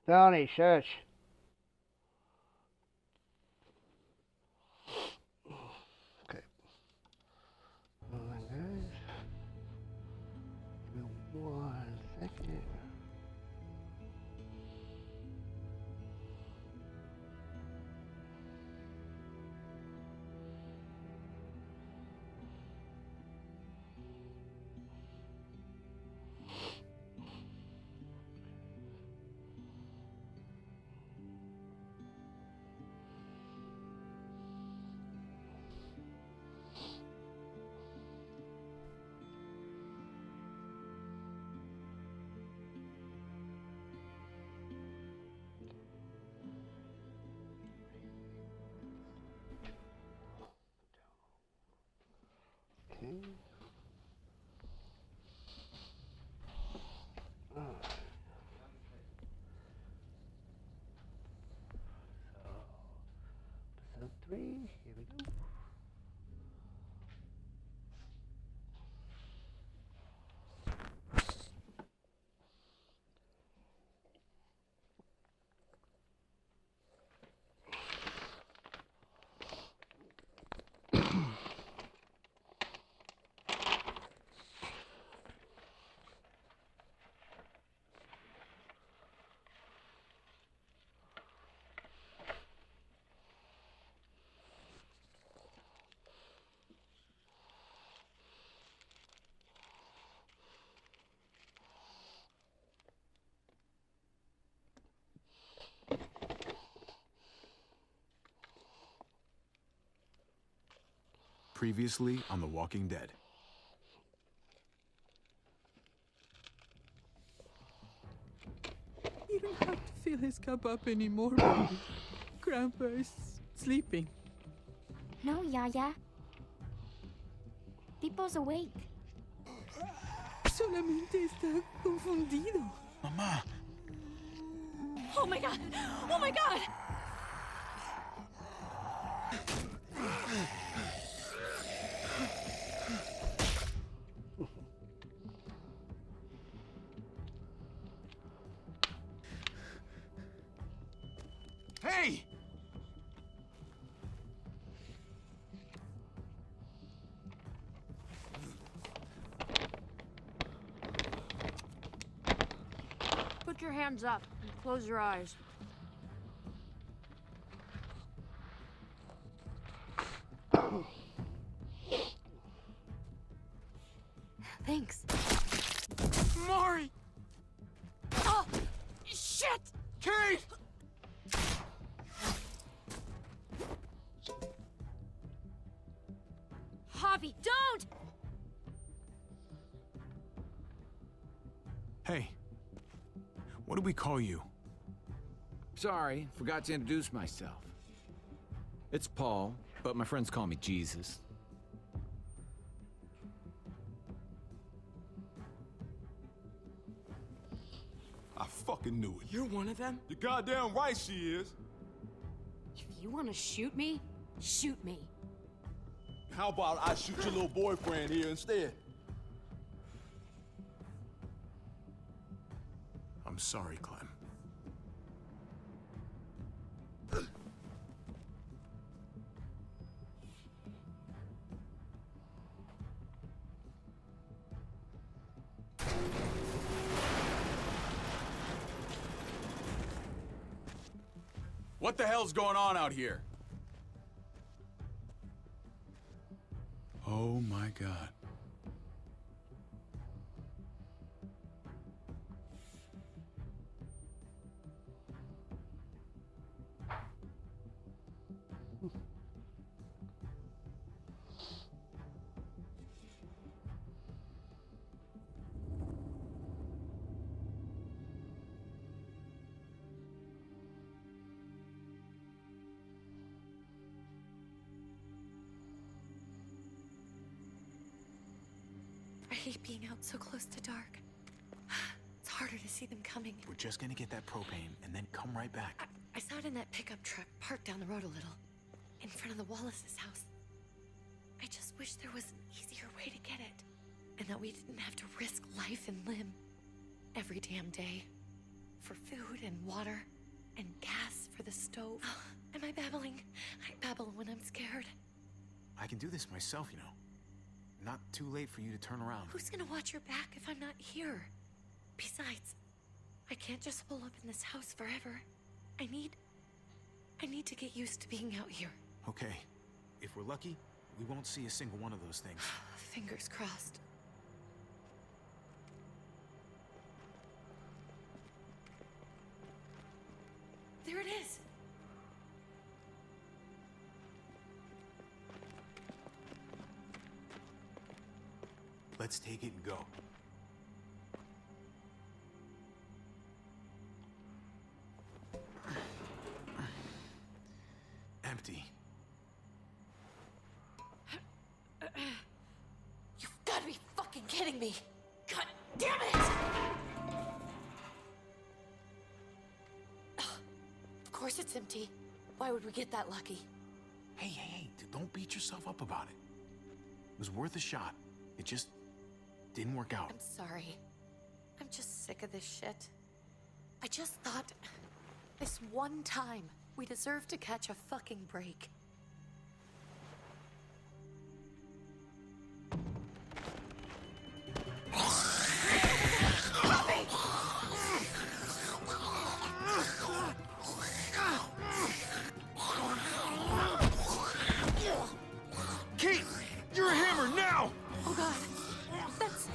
Tony, shush. Okay. Hold on, guys. Give me 1 second. Okay. So, episode 3, here we go. Previously on The Walking Dead. You don't have to fill his cup up anymore, baby. Grandpa is sleeping. No, Yaya. Pipo's awake. Solamente está confundido. Mamá. Oh my god! Oh my god! Hey! Put your hands up and close your eyes. Thanks. Mari! Oh! Shit! Kate! Javi, don't! Hey. What do we call you? Sorry, forgot to introduce myself. It's Paul, but my friends call me Jesus. I fucking knew it. You're one of them? You're goddamn right she is. If you want to shoot me, shoot me. How about I shoot your little boyfriend here instead? I'm sorry, Clem. What the hell's going on out here? Oh my God. I hate being out so close to dark. It's harder to see them coming. We're just gonna get that propane and then come right back. I saw it in that pickup truck parked down the road a little, in front of the Wallace's house. I just wish there was an easier way to get it, and that we didn't have to risk life and limb every damn day for food and water and gas for the stove. Am I babbling? I babble when I'm scared. I can do this myself, you know. Not too late for you to turn around. Who's gonna watch your back if I'm not here? Besides, I can't just hole up in this house forever. I need to get used to being out here. Okay. If we're lucky, we won't see a single one of those things. Fingers crossed. There it is! Let's take it and go. Empty. You've gotta be fucking kidding me! God damn it! Of course it's empty. Why would we get that lucky? Hey, don't beat yourself up about it. It was worth a shot. It just didn't work out. I'm sorry. I'm just sick of this shit. I just thought this one time we deserve to catch a fucking break. Kate! You're a hammer now! Oh god. That's...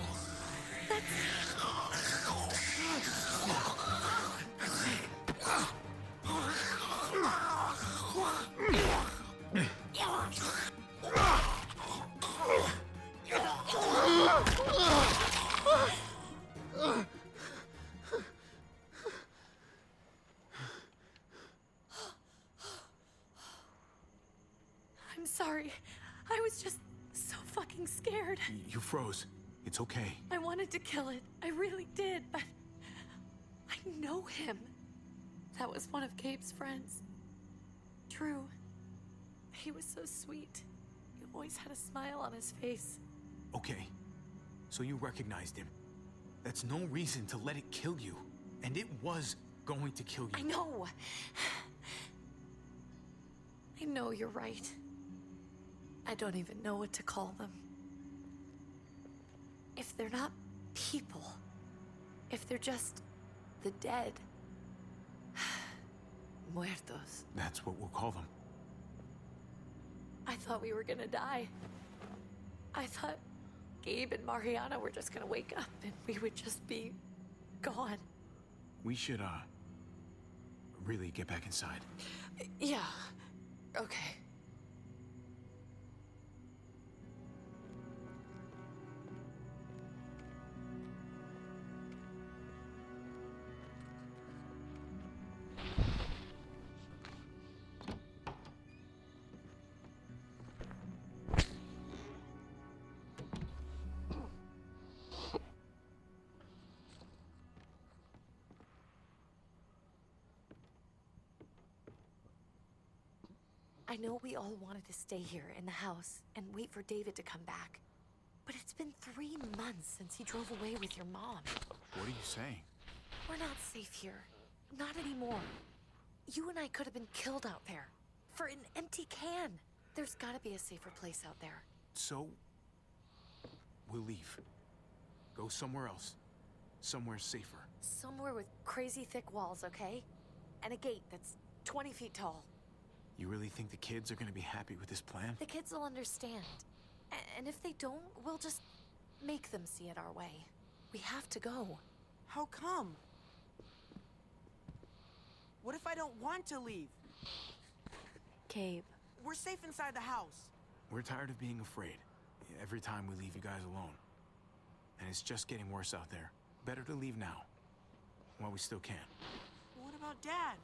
I'm sorry. I was just so fucking scared. You froze. It's okay. I wanted to kill it. I really did, but I know him. That was one of Gabe's friends. Drew. He was so sweet. He always had a smile on his face. Okay. So you recognized him. That's no reason to let it kill you. And it was going to kill you. I know. I know you're right. I don't even know what to call them. If they're not people, if they're just the dead, muertos. That's what we'll call them. I thought we were gonna die. I thought Gabe and Mariana were just gonna wake up and we would just be gone. We should, really get back inside. Yeah. Okay. I know we all wanted to stay here in the house and wait for David to come back. But it's been 3 months since he drove away with your mom. What are you saying? We're not safe here. Not anymore. You and I could have been killed out there. For an empty can. There's gotta be a safer place out there. So, we'll leave. Go somewhere else. Somewhere safer. Somewhere with crazy thick walls, okay? And a gate that's 20 feet tall. You really think the kids are gonna be happy with this plan? The kids will understand. And if they don't, we'll just make them see it our way. We have to go. How come? What if I don't want to leave? Gabe. We're safe inside the house. We're tired of being afraid. Every time we leave you guys alone. And it's just getting worse out there. Better to leave now. While we still can. What about Dad?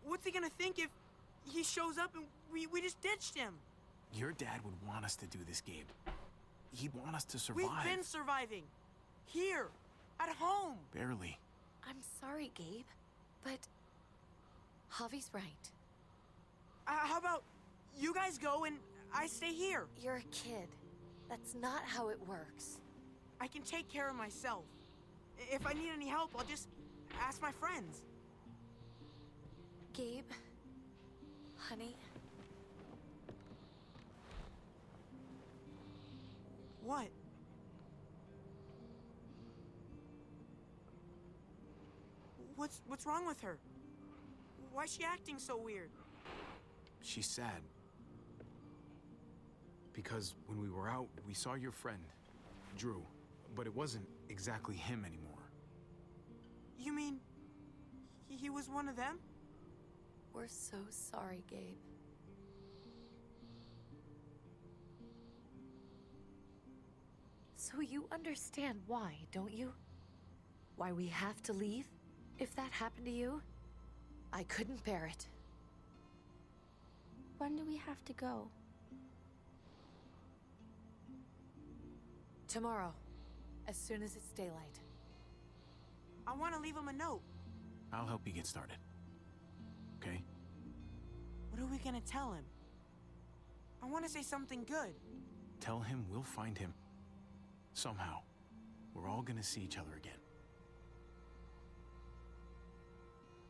What's he gonna think if he shows up and we just ditched him? Your dad would want us to do this, Gabe. He'd want us to survive. We've been surviving. Here. At home. Barely. I'm sorry, Gabe. But Javi's right. How about you guys go and I stay here? You're a kid. That's not how it works. I can take care of myself. If I need any help, I'll just ask my friends. Gabe, honey, What? What's wrong with her? Why is she acting so weird? She's sad. Because when we were out, we saw your friend, Drew. But it wasn't exactly him anymore. You mean he was one of them? we're so sorry, Gabe. So you understand why, don't you? Why we have to leave? If that happened to you, I couldn't bear it. When do we have to go? Tomorrow, as soon as it's daylight. I want to leave him a note. I'll help you get started. Okay? What are we gonna tell him? I want to say something good. Tell him we'll find him. Somehow. We're all gonna see each other again.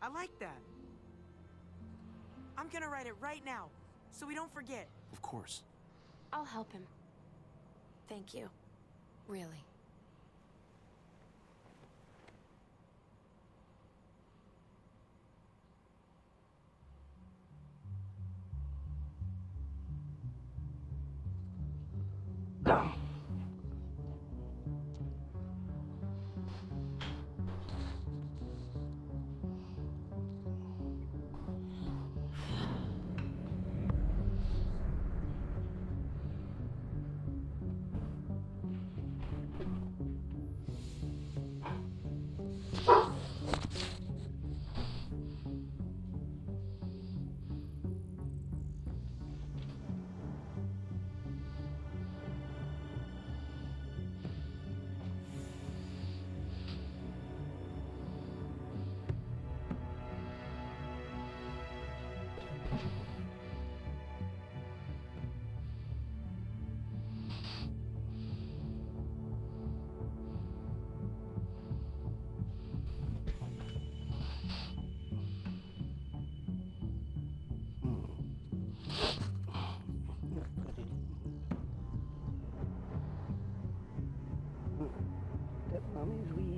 I like that. I'm gonna write it right now, so we don't forget. Of course. I'll help him. Thank you. Really. That mommy's weed.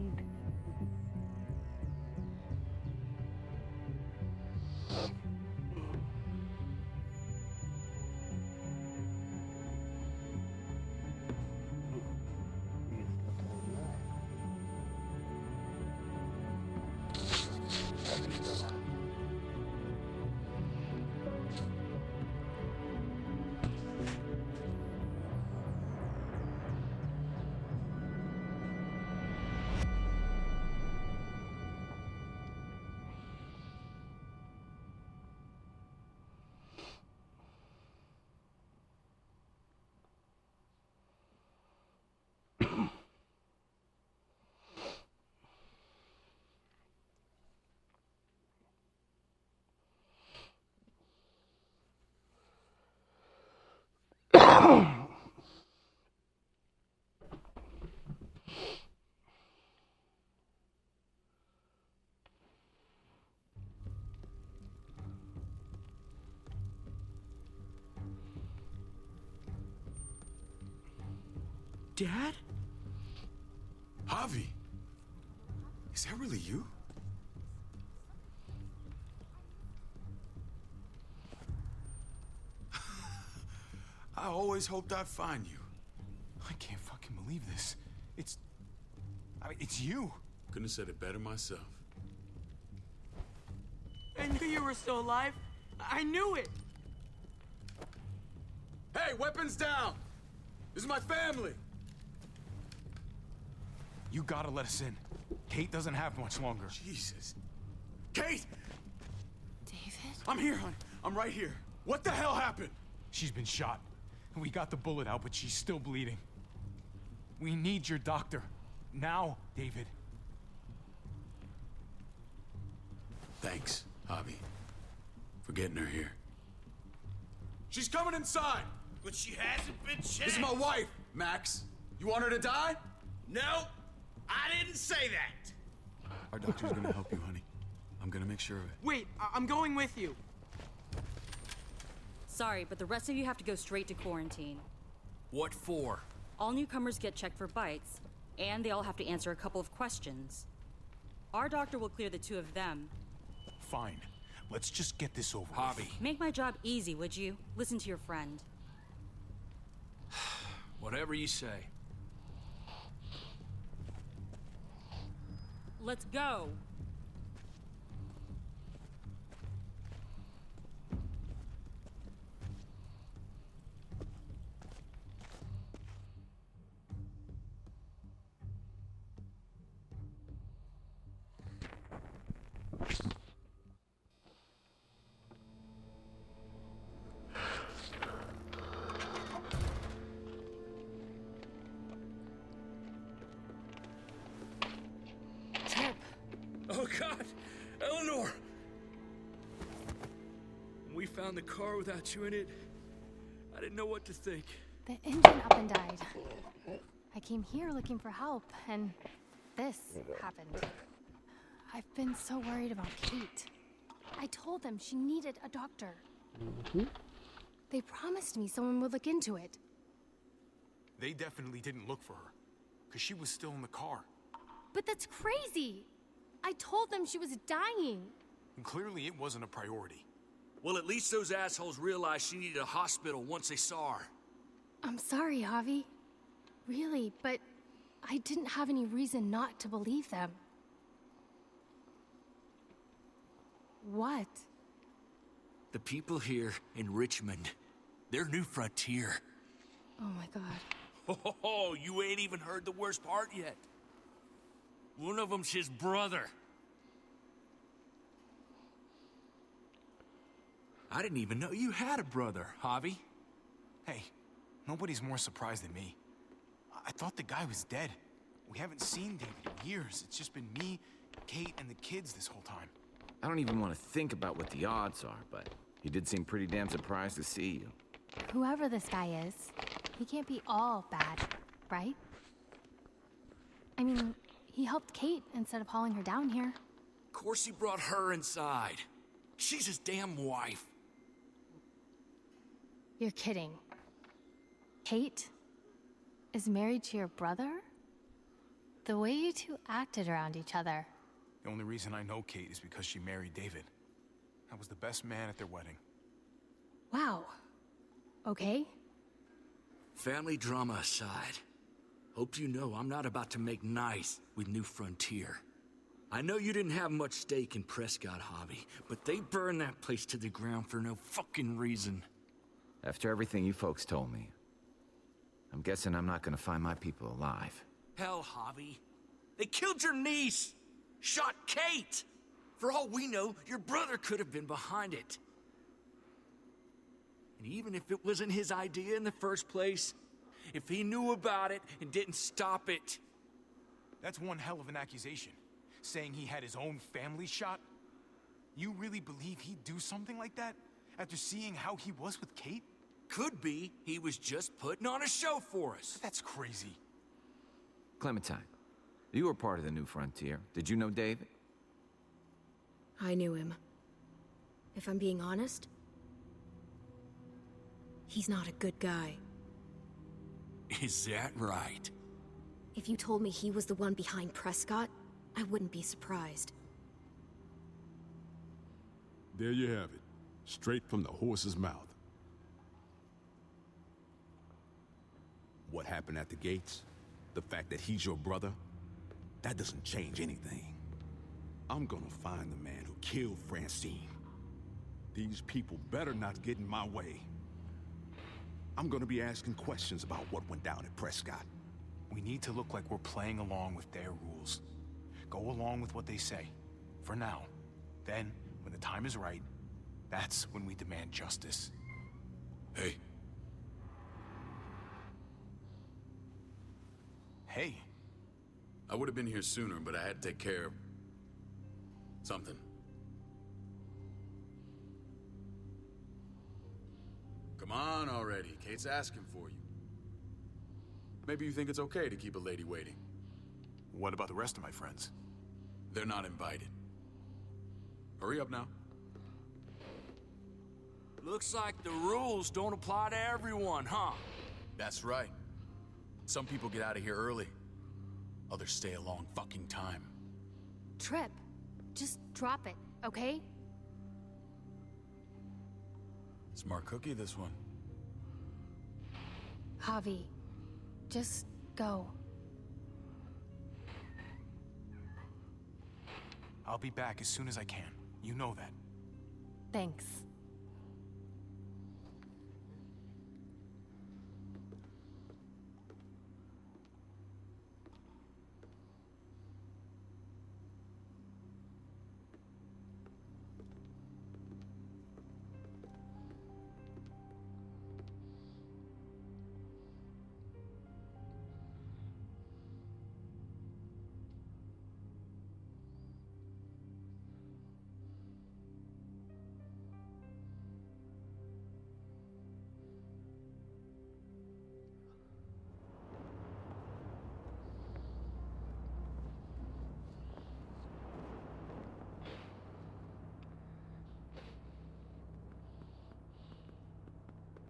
Dad? Javi, is that really you? I always hoped I'd find you. I can't fucking believe this. It's you. Couldn't have said it better myself. I knew you were still alive. I knew it. Hey, weapons down! This is my family! You gotta let us in. Kate doesn't have much longer. Jesus. Kate! David? I'm here, honey. I'm right here. What the hell happened? She's been shot. We got the bullet out, but she's still bleeding. We need your doctor. Now, David. Thanks, Javi, for getting her here. She's coming inside! But she hasn't been checked. This is my wife, Max. You want her to die? No. I didn't say that! Our doctor's gonna help you, honey. I'm gonna make sure of it. Wait, I'm going with you. Sorry, but the rest of you have to go straight to quarantine. What for? All newcomers get checked for bites, and they all have to answer a couple of questions. Our doctor will clear the two of them. Fine. Let's just get this over with. Javi. Make my job easy, would you? Listen to your friend. Whatever you say. Let's go. Oh, God! Eleanor! When we found the car without you in it, I didn't know what to think. The engine up and died. I came here looking for help, and this happened. I've been so worried about Kate. I told them she needed a doctor. They promised me someone would look into it. They definitely didn't look for her, because she was still in the car. But that's crazy! I told them she was dying. And clearly it wasn't a priority. Well, at least those assholes realized she needed a hospital once they saw her. I'm sorry, Javi. Really, but I didn't have any reason not to believe them. What? The people here in Richmond, they're New Frontier. Oh my god. Oh, you ain't even heard the worst part yet. One of them's his brother. I didn't even know you had a brother, Javi. Hey, nobody's more surprised than me. I thought the guy was dead. We haven't seen David in years. It's just been me, Kate, and the kids this whole time. I don't even want to think about what the odds are, but he did seem pretty damn surprised to see you. Whoever this guy is, he can't be all bad, right? I mean, he helped Kate instead of hauling her down here. Of course he brought her inside. She's his damn wife. You're kidding. Kate is married to your brother? The way you two acted around each other. The only reason I know Kate is because she married David. I was the best man at their wedding. Wow. Okay. Family drama aside, hope you know I'm not about to make nice with New Frontier. I know you didn't have much stake in Prescott, Javi, but they burned that place to the ground for no fucking reason. After everything you folks told me, I'm guessing I'm not gonna find my people alive. Hell, Javi. They killed your niece! Shot Kate! For all we know, your brother could have been behind it. And even if it wasn't his idea in the first place, if he knew about it and didn't stop it... That's one hell of an accusation. Saying he had his own family shot? You really believe he'd do something like that? After seeing how he was with Kate? Could be he was just putting on a show for us. That's crazy. Clementine, you were part of the New Frontier. Did you know David? I knew him. If I'm being honest, he's not a good guy. Is that right? If you told me he was the one behind Prescott, I wouldn't be surprised. There you have it. Straight from the horse's mouth. What happened at the gates? The fact that he's your brother? That doesn't change anything. I'm gonna find the man who killed Francine. These people better not get in my way. I'm gonna be asking questions about what went down at Prescott. We need to look like we're playing along with their rules. Go along with what they say. For now. Then, when the time is right, that's when we demand justice. Hey. Hey. I would have been here sooner, but I had to take care of... something. Come on already. Kate's asking for you. Maybe you think it's okay to keep a lady waiting. What about the rest of my friends? They're not invited. Hurry up now. Looks like the rules don't apply to everyone, huh? That's right. Some people get out of here early. Others stay a long fucking time. Trip, just drop it, okay? Smart cookie, this one. Javi, just go. I'll be back as soon as I can. You know that. Thanks.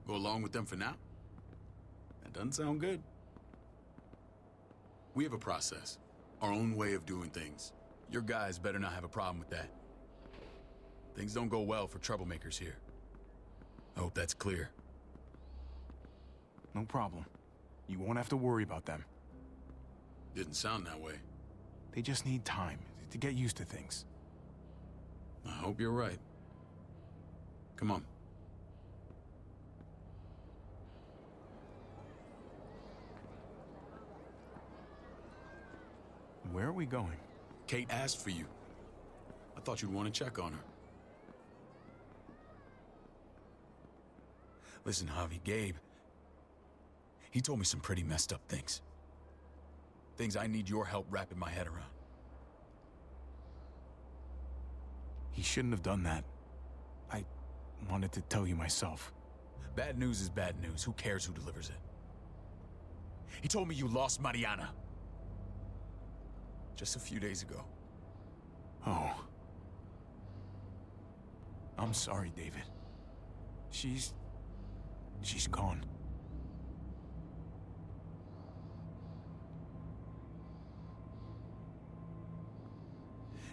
Go along with them for now? That doesn't sound good. We have a process, our own way of doing things. Your guys better not have a problem with that. Things don't go well for troublemakers here. I hope that's clear. No problem. You won't have to worry about them. Didn't sound that way. They just need time to get used to things. I hope you're right. Come on. Where are we going? Kate asked for you. I thought you'd want to check on her. Listen, Javi, Gabe, he told me some pretty messed up things. Things I need your help wrapping my head around. He shouldn't have done that. I wanted to tell you myself. Bad news is bad news. Who cares who delivers it? He told me you lost Mariana. Just a few days ago. Oh. I'm sorry, David. She's gone.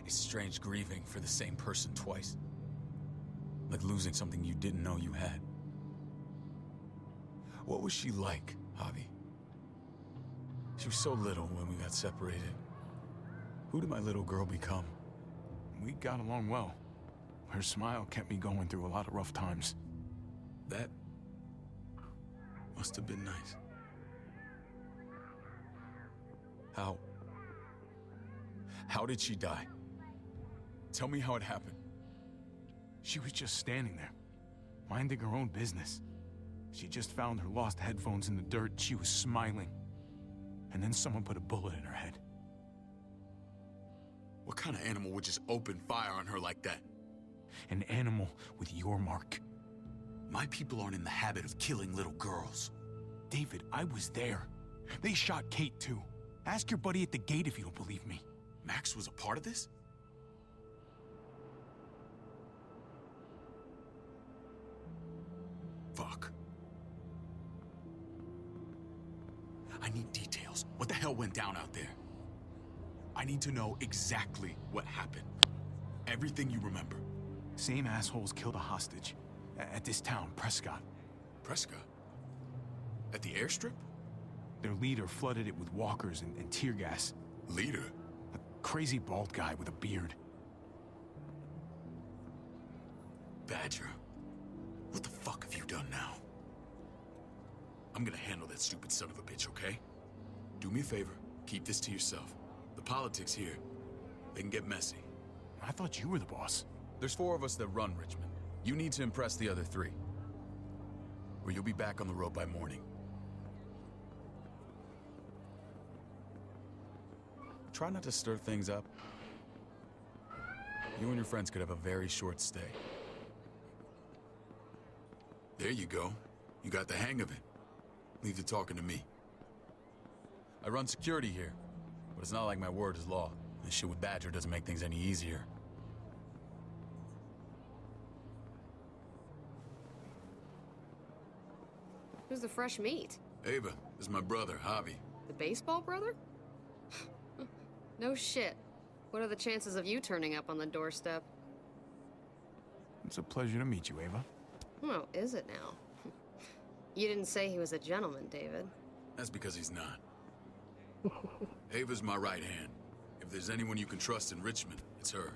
It's strange grieving for the same person twice. Like losing something you didn't know you had. What was she like, Javi? She was so little when we got separated. Who did my little girl become? We got along well. Her smile kept me going through a lot of rough times. That must have been nice. How did she die? Tell me how it happened. She was just standing there, minding her own business. She just found her lost headphones in the dirt. She was smiling. And then someone put a bullet in her head. What kind of animal would just open fire on her like that? An animal with your mark. My people aren't in the habit of killing little girls. David, I was there. They shot Kate too. Ask your buddy at the gate if you don't believe me. Max was a part of this? Fuck. I need details. What the hell went down out there? I need to know exactly what happened. Everything you remember. Same assholes killed a hostage. At this town, Prescott. Prescott? At the airstrip? Their leader flooded it with walkers and tear gas. Leader? A crazy bald guy with a beard. Badger, what the fuck have you done now? I'm gonna handle that stupid son of a bitch, okay? Do me a favor, keep this to yourself. The politics here, they can get messy. I thought you were the boss. There's 4 of us that run Richmond. You need to impress the other 3. Or you'll be back on the road by morning. Try not to stir things up. You and your friends could have a very short stay. There you go. You got the hang of it. Leave the talking to me. I run security here. But it's not like my word is law. This shit with Badger doesn't make things any easier. Who's the fresh meat? Ava, this is my brother, Javi. The baseball brother? No shit. What are the chances of you turning up on the doorstep? It's a pleasure to meet you, Ava. Well, is it now? You didn't say he was a gentleman, David. That's because he's not. Ava's my right hand. If there's anyone you can trust in Richmond, it's her.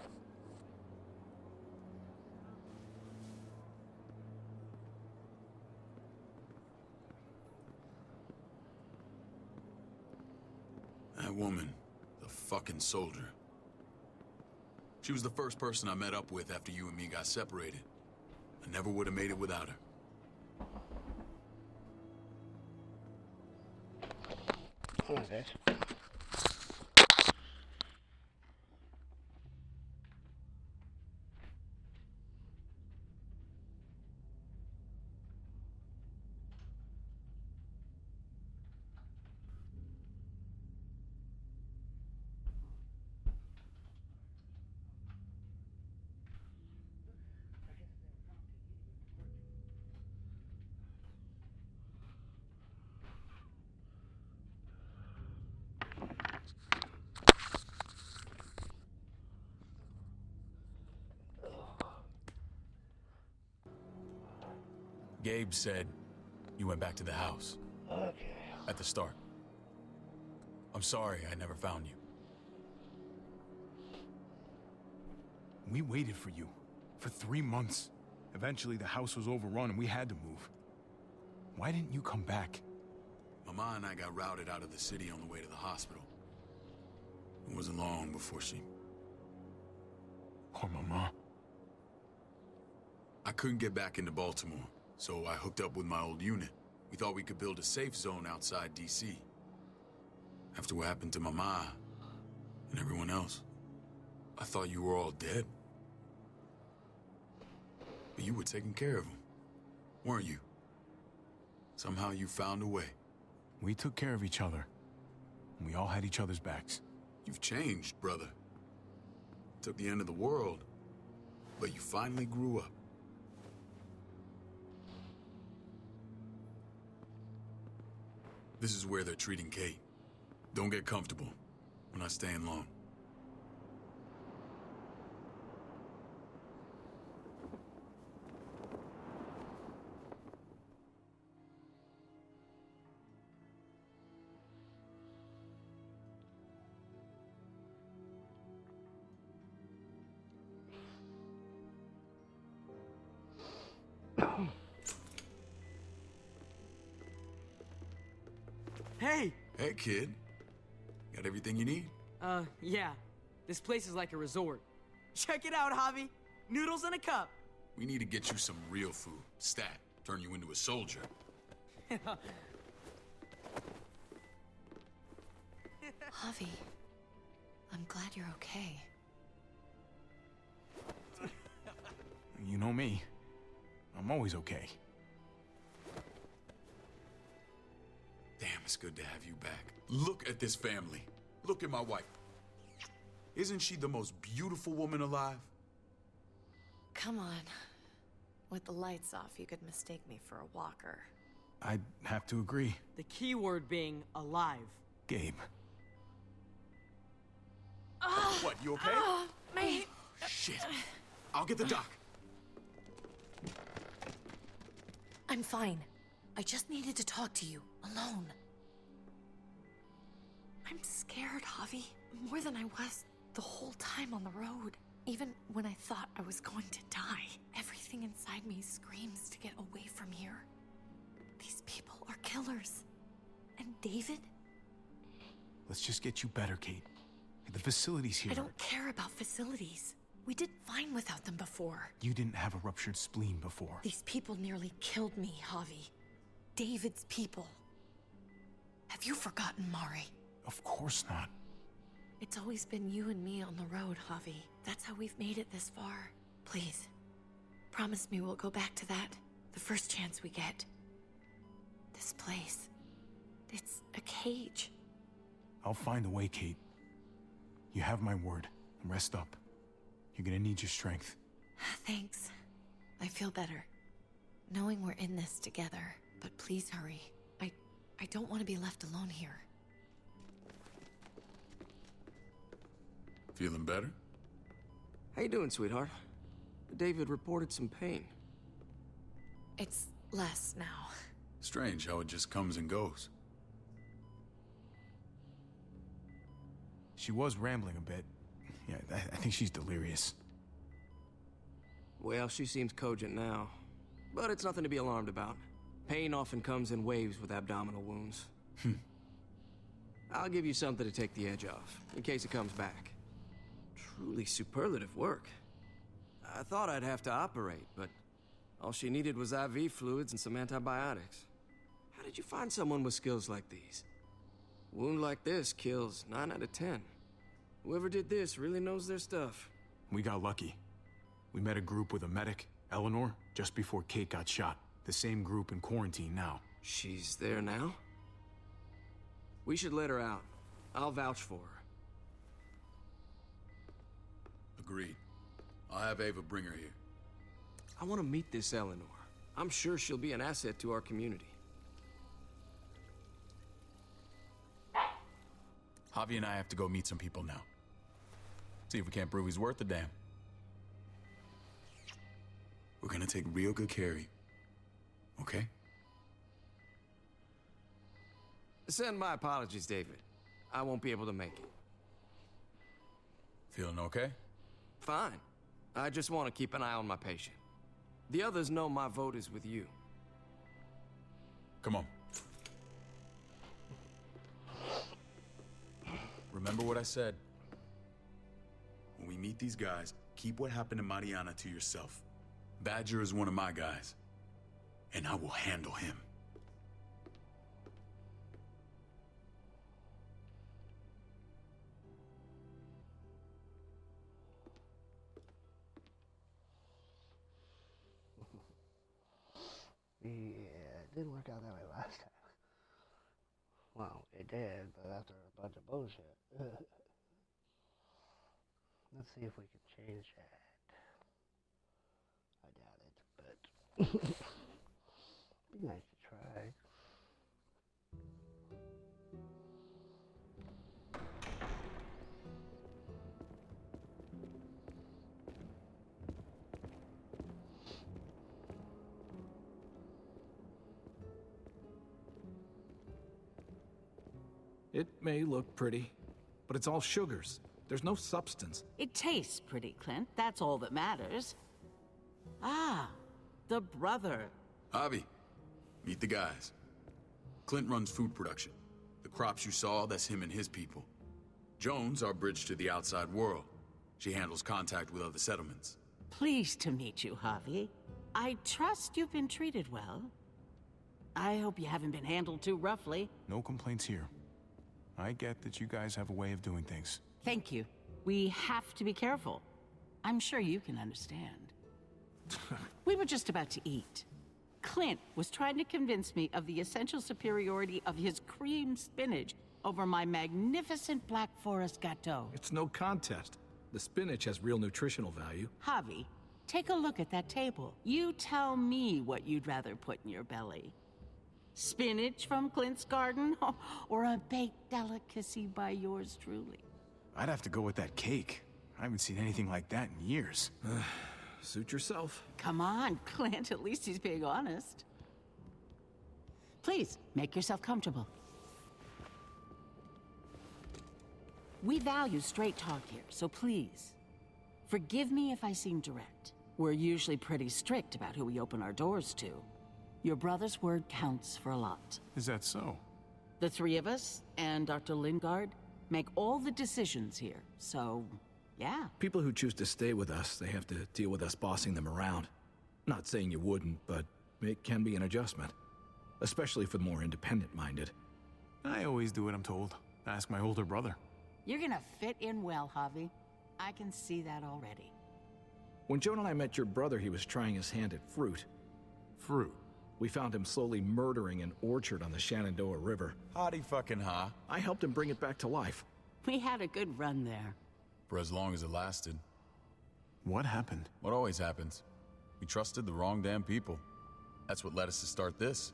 That woman, the fucking soldier. She was the first person I met up with after you and me got separated. I never would have made it without her. Look at this. Gabe said you went back to the house. Okay. At the start. I'm sorry I never found you. We waited for you. For 3 months. Eventually the house was overrun and we had to move. Why didn't you come back? Mama and I got routed out of the city on the way to the hospital. It wasn't long before she... Poor Mama. I couldn't get back into Baltimore, so I hooked up with my old unit. We thought we could build a safe zone outside D.C. After what happened to Mama and everyone else, I thought you were all dead. But you were taking care of them, weren't you? Somehow you found a way. We took care of each other. We all had each other's backs. You've changed, brother. Took the end of the world, but you finally grew up. This is where they're treating Kate. Don't get comfortable. We're not staying long. Hey! Hey, kid. Got everything you need? Yeah. This place is like a resort. Check it out, Javi. Noodles in a cup. We need to get you some real food. Stat. Turn you into a soldier. Javi, I'm glad you're okay. You know me. I'm always okay. Damn, it's good to have you back. Look at this family. Look at my wife. Isn't she the most beautiful woman alive? Come on. With the lights off, you could mistake me for a walker. I'd have to agree. The key word being alive. Gabe. Oh, What, you okay? oh, mate. Shit. I'll get the doc. I'm fine. I just needed to talk to you, alone. I'm scared, Javi. More than I was the whole time on the road. Even when I thought I was going to die, everything inside me screams to get away from here. These people are killers. And David? Let's just get you better, Kate. The facility's here. I don't care about facilities. We did fine without them before. You didn't have a ruptured spleen before. These people nearly killed me, Javi. David's people. Have you forgotten, Mari? Of course not. It's always been you and me on the road, Javi. That's how we've made it this far. Please, promise me we'll go back to that the first chance we get. This place, it's a cage. I'll find a way, Kate. You have my word. Rest up. You're gonna need your strength. Thanks. I feel better. Knowing we're in this together. But please hurry. I don't want to be left alone here. Feeling better? How you doing, sweetheart? David reported some pain. It's less now. Strange how it just comes and goes. She was rambling a bit. Yeah, I think she's delirious. Well, she seems cogent now. But it's nothing to be alarmed about. Pain often comes in waves with abdominal wounds. I'll give you something to take the edge off, in case it comes back. Truly superlative work. I thought I'd have to operate, but all she needed was IV fluids and some antibiotics. How did you find someone with skills like these? A wound like this kills 9 out of 10. Whoever did this really knows their stuff. We got lucky. We met a group with a medic, Eleanor, just before Kate got shot. The same group in quarantine now. She's there now? We should let her out. I'll vouch for her. Agreed. I'll have Ava bring her here. I want to meet this Eleanor. I'm sure she'll be an asset to our community. Javi and I have to go meet some people now. See if we can't prove he's worth a damn. We're gonna take real good care of you. Okay? Send my apologies, David. I won't be able to make it. Feeling okay? Fine. I just want to keep an eye on my patient. The others know my vote is with you. Come on. Remember what I said. When we meet these guys, keep what happened to Mariana to yourself. Badger is one of my guys, and I will handle him. Yeah, it didn't work out that way last time. Well, it did, but after a bunch of bullshit. Let's see if we can change that. I doubt it, but be nice to try. It may look pretty, but it's all sugars. There's no substance. It tastes pretty, Clint. That's all that matters. Ah, the brother. Javi, meet the guys. Clint runs food production. The crops you saw, that's him and his people. Jones, our bridge to the outside world. She handles contact with other settlements. Pleased to meet you, Javi. I trust you've been treated well. I hope you haven't been handled too roughly. No complaints here. I get that you guys have a way of doing things. Thank you. We have to be careful. I'm sure you can understand. We were just about to eat. Clint was trying to convince me of the essential superiority of his cream spinach over my magnificent Black Forest gâteau. It's no contest. The spinach has real nutritional value. Javi, take a look at that table. You tell me what you'd rather put in your belly. Spinach from Clint's garden, or a baked delicacy by yours truly? I'd have to go with that cake. I haven't seen anything like that in years. Suit yourself. Come on, Clint, at least he's being honest. Please, make yourself comfortable. We value straight talk here, so please, forgive me if I seem direct. We're usually pretty strict about who we open our doors to. Your brother's word counts for a lot. Is that so? The three of us, and Dr. Lingard, make all the decisions here, so, yeah. People who choose to stay with us, they have to deal with us bossing them around. Not saying you wouldn't, but it can be an adjustment. Especially for the more independent-minded. I always do what I'm told. Ask my older brother. You're gonna fit in well, Javi. I can see that already. When Joan and I met your brother, he was trying his hand at fruit. Fruit? We found him slowly murdering an orchard on the Shenandoah River. Howdy fucking ha. I helped him bring it back to life. We had a good run there. For as long as it lasted. What happened? What always happens. We trusted the wrong damn people. That's what led us to start this.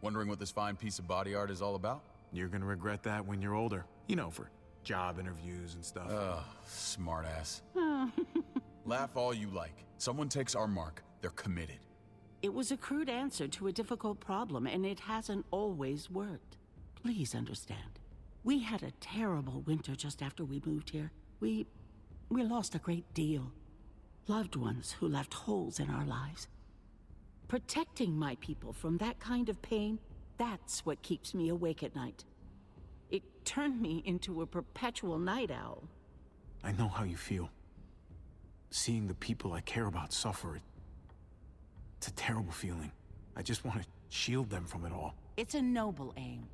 Wondering what this fine piece of body art is all about? You're gonna regret that when you're older. You know, for job interviews and stuff. Ugh, smartass. Laugh all you like. Someone takes our mark, they're committed. It was a crude answer to a difficult problem, and it hasn't always worked. Please understand. We had a terrible winter just after we moved here. We lost a great deal. Loved ones who left holes in our lives. Protecting my people from that kind of pain, that's what keeps me awake at night. It turned me into a perpetual night owl. I know how you feel. Seeing the people I care about suffer, it's a terrible feeling. I just want to shield them from it all. It's a noble aim.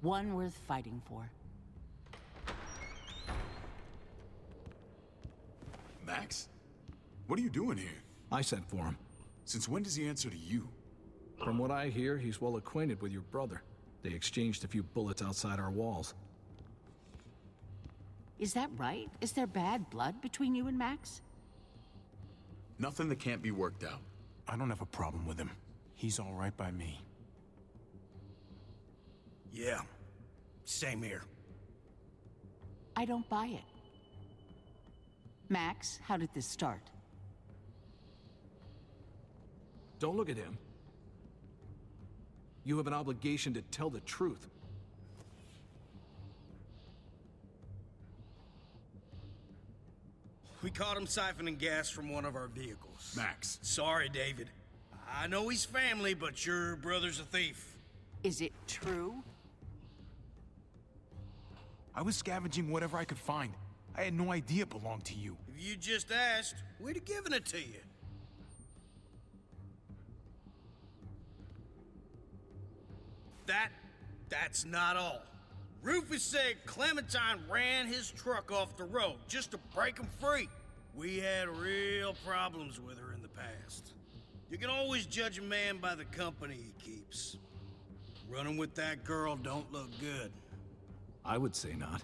One worth fighting for. Max? What are you doing here? I sent for him. Since when does he answer to you? From what I hear, he's well acquainted with your brother. They exchanged a few bullets outside our walls. Is that right? Is there bad blood between you and Max? Nothing that can't be worked out. I don't have a problem with him. He's all right by me. Yeah, same here. I don't buy it. Max, how did this start? Don't look at him. You have an obligation to tell the truth. We caught him siphoning gas from one of our vehicles. Max. Sorry, David. I know he's family, but your brother's a thief. Is it true? I was scavenging whatever I could find. I had no idea it belonged to you. If you just asked, we'd have given it to you. That's not all. Rufus said Clementine ran his truck off the road just to break him free. We had real problems with her in the past. You can always judge a man by the company he keeps. Running with that girl don't look good. I would say not.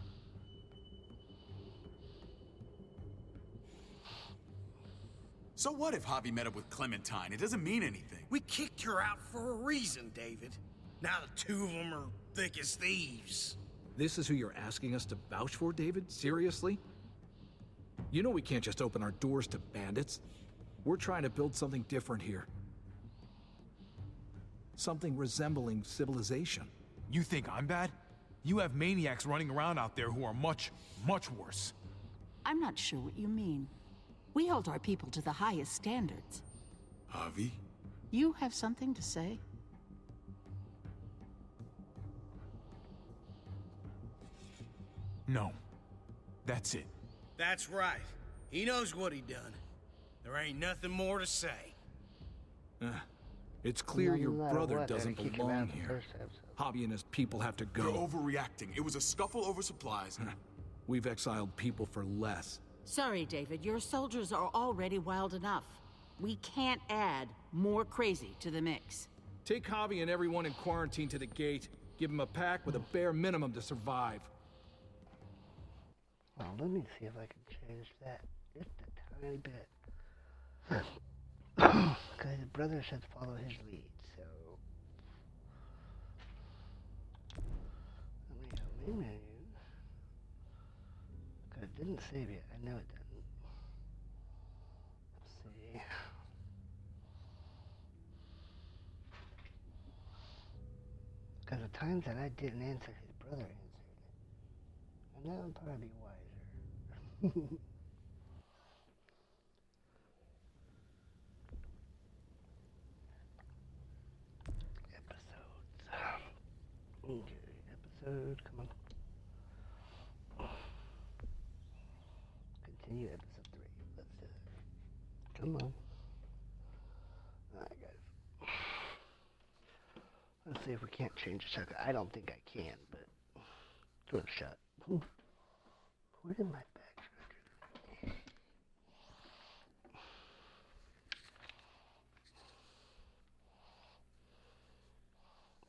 So what if Javi met up with Clementine? It doesn't mean anything. We kicked her out for a reason, David. Now the two of them are thick as thieves. This is who you're asking us to vouch for, David? Seriously? You know we can't just open our doors to bandits. We're trying to build something different here. Something resembling civilization. You think I'm bad? You have maniacs running around out there who are much, much worse. I'm not sure what you mean. We hold our people to the highest standards. Javi? You have something to say? No. That's it. That's right. He knows what he done. There ain't nothing more to say. It's clear your brother doesn't kick him belong out the here. first episode. Javi and his people have to You're go. overreacting. It was a scuffle over supplies. We've exiled people for less. Sorry, David. Your soldiers are already wild enough. We can't add more crazy to the mix. Take Javi and everyone in quarantine to the gate. Give them a pack with a bare minimum to survive. Well, let me see if I can change that just a tiny bit. Because his brother said follow his lead, so... Let me go main menu. Because it didn't save it. I know it didn't. Let's see. Because the times that I didn't answer, his brother answered it. And that would probably be wiser. Okay, episode, come on. Continue episode 3. Let's do it. Come on. Alright, guys. Let's see if we can't change the shotgun. I don't think I can, but give it a shot. Where did my bag?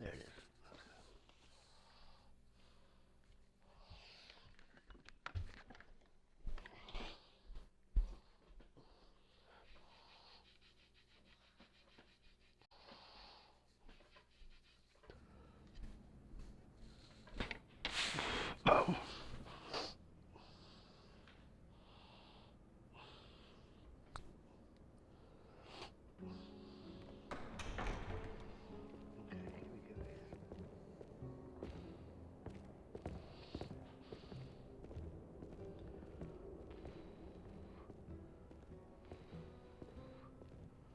There it is.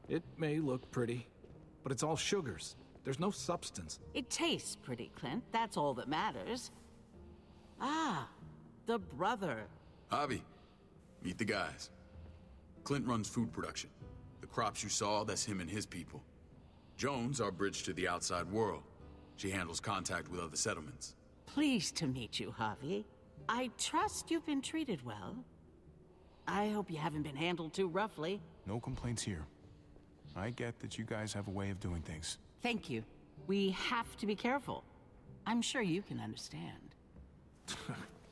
It may look pretty, but it's all sugars. There's no substance. It tastes pretty, Clint. That's all that matters. Ah, the brother. Javi, meet the guys. Clint runs food production. The crops you saw, that's him and his people. Jones, our bridge to the outside world. She handles contact with other settlements. Pleased to meet you, Javi. I trust you've been treated well. I hope you haven't been handled too roughly. No complaints here. I get that you guys have a way of doing things. Thank you. We have to be careful. I'm sure you can understand.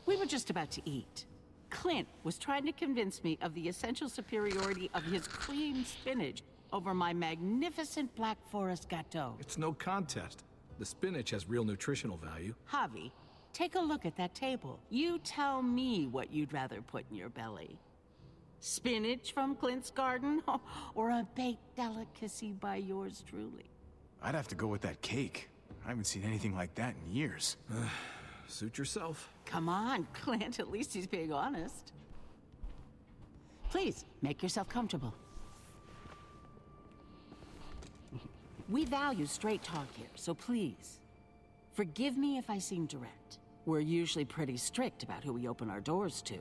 We were just about to eat. Clint was trying to convince me of the essential superiority of his cream spinach over my magnificent Black Forest gâteau. It's no contest. The spinach has real nutritional value. Javi, take a look at that table. You tell me what you'd rather put in your belly. Spinach from Clint's garden, or a baked delicacy by yours truly? I'd have to go with that cake. I haven't seen anything like that in years. Suit yourself. Come on, Clint, at least he's being honest. Please, make yourself comfortable. We value straight talk here, so please, forgive me if I seem direct. We're usually pretty strict about who we open our doors to.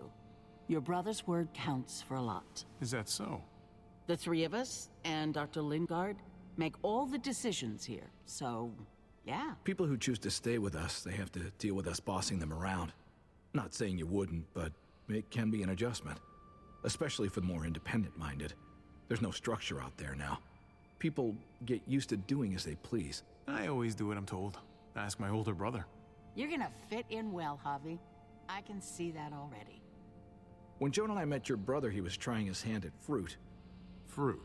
Your brother's word counts for a lot. Is that so? The three of us, and Dr. Lingard, make all the decisions here, so, yeah. People who choose to stay with us, they have to deal with us bossing them around. Not saying you wouldn't, but it can be an adjustment. Especially for the more independent-minded. There's no structure out there now. People get used to doing as they please. I always do what I'm told. Ask my older brother. You're gonna fit in well, Javi. I can see that already. When Joan and I met your brother, he was trying his hand at fruit. Fruit?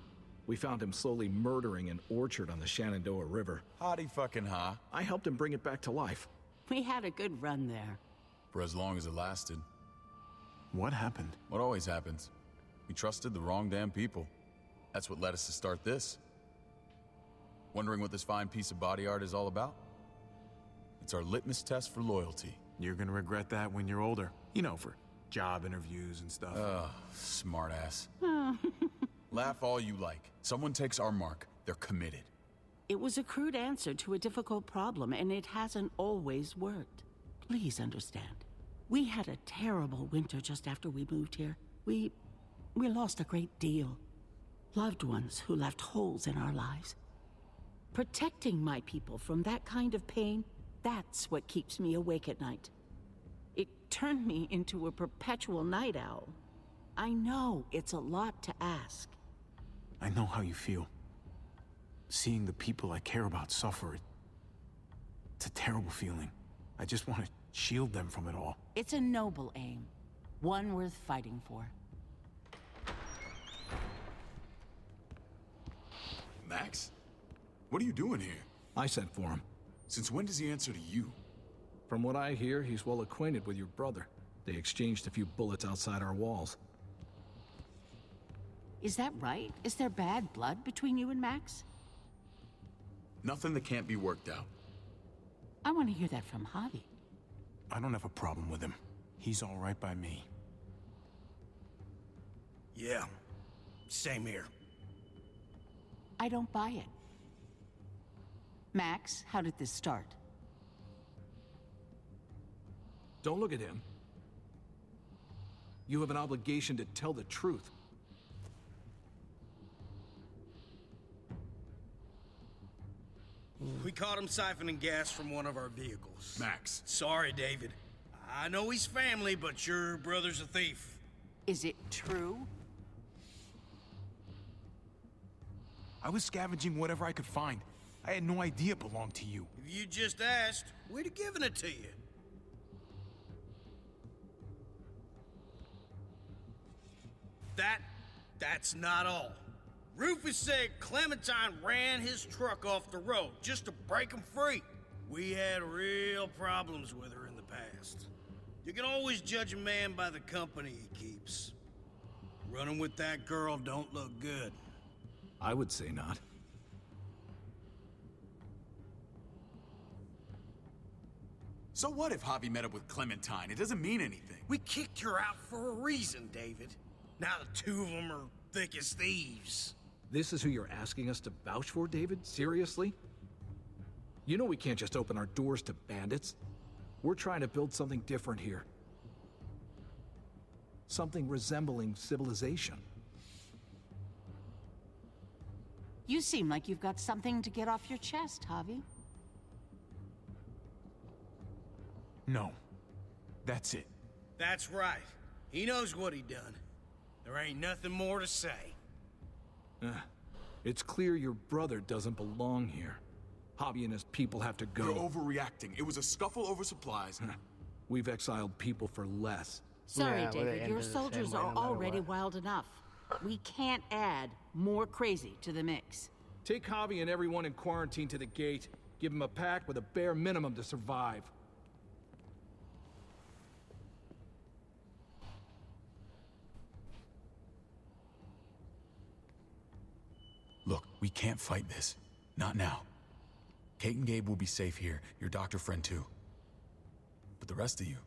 We found him slowly murdering an orchard on the Shenandoah River. Howdy fucking ha. I helped him bring it back to life. We had a good run there. For as long as it lasted. What happened? What always happens. We trusted the wrong damn people. That's what led us to start this. Wondering what this fine piece of body art is all about? It's our litmus test for loyalty. You're gonna regret that when you're older. You know, for job interviews and stuff. Smartass. Laugh all you like. Someone takes our mark, they're committed. It was a crude answer to a difficult problem, and it hasn't always worked. Please understand. We had a terrible winter just after we moved here. We lost a great deal. Loved ones who left holes in our lives. Protecting my people from that kind of pain, that's what keeps me awake at night. It turned me into a perpetual night owl. I know it's a lot to ask. I know how you feel. Seeing the people I care about suffer, it's a terrible feeling. I just want to shield them from it all. It's a noble aim. One worth fighting for. Max? What are you doing here? I sent for him. Since when does he answer to you? From what I hear, he's well acquainted with your brother. They exchanged a few bullets outside our walls. Is that right? Is there bad blood between you and Max? Nothing that can't be worked out. I want to hear that from Javi. I don't have a problem with him. He's all right by me. Yeah, same here. I don't buy it. Max, how did this start? Don't look at him. You have an obligation to tell the truth. We caught him siphoning gas from one of our vehicles. Max. Sorry, David. I know he's family, but your brother's a thief. Is it true? I was scavenging whatever I could find. I had no idea it belonged to you. If you just asked, we'd have given it to you. That's not all. Rufus said Clementine ran his truck off the road just to break him free. We had real problems with her in the past. You can always judge a man by the company he keeps. Running with that girl don't look good. I would say not. So what if Javi met up with Clementine? It doesn't mean anything. We kicked her out for a reason, David. Now the two of them are thick as thieves. This is who you're asking us to vouch for, David? Seriously? You know we can't just open our doors to bandits. We're trying to build something different here. Something resembling civilization. You seem like you've got something to get off your chest, Javi. No. That's it. That's right. He knows what he done. There ain't nothing more to say. It's clear your brother doesn't belong here. Javi and his people have to go. You're overreacting. It was a scuffle over supplies. We've exiled people for less. Sorry, Yeah, well, they David, your ended the same soldiers way are no matter already what. wild enough. We can't add more crazy to the mix. Take Javi and everyone in quarantine to the gate. Give them a pack with a bare minimum to survive. Look, we can't fight this. Not now. Kate and Gabe will be safe here, your doctor friend too. But the rest of you,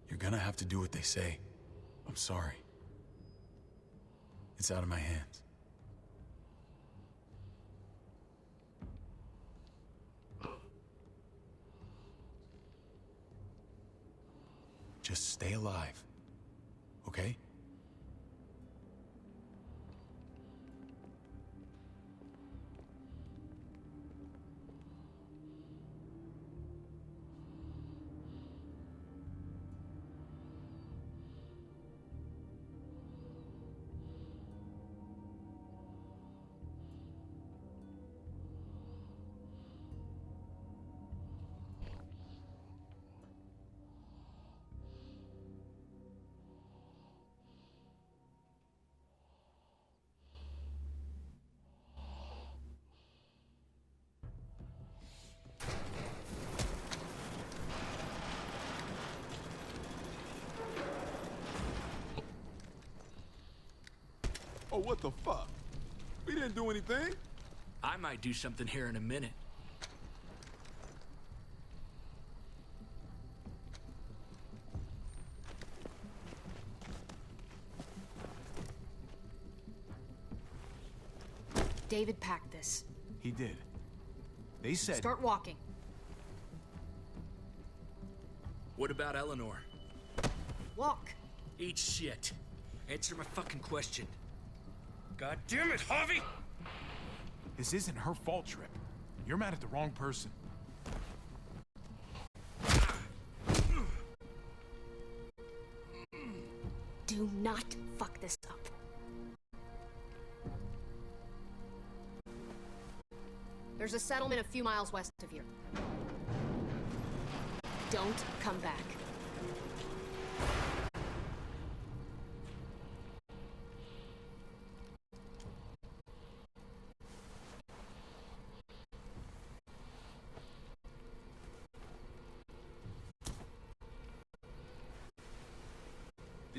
you're gonna have to do what they say. I'm sorry. It's out of my hands. Just stay alive, okay? Oh, what the fuck? We didn't do anything. I might do something here in a minute. David packed this. He did. They said... Start walking. What about Eleanor? Walk. Eat shit. Answer my fucking question. God damn it, Javi! This isn't her fault, Trip. You're mad at the wrong person. Do not fuck this up. There's a settlement a few miles west of here. Don't come back.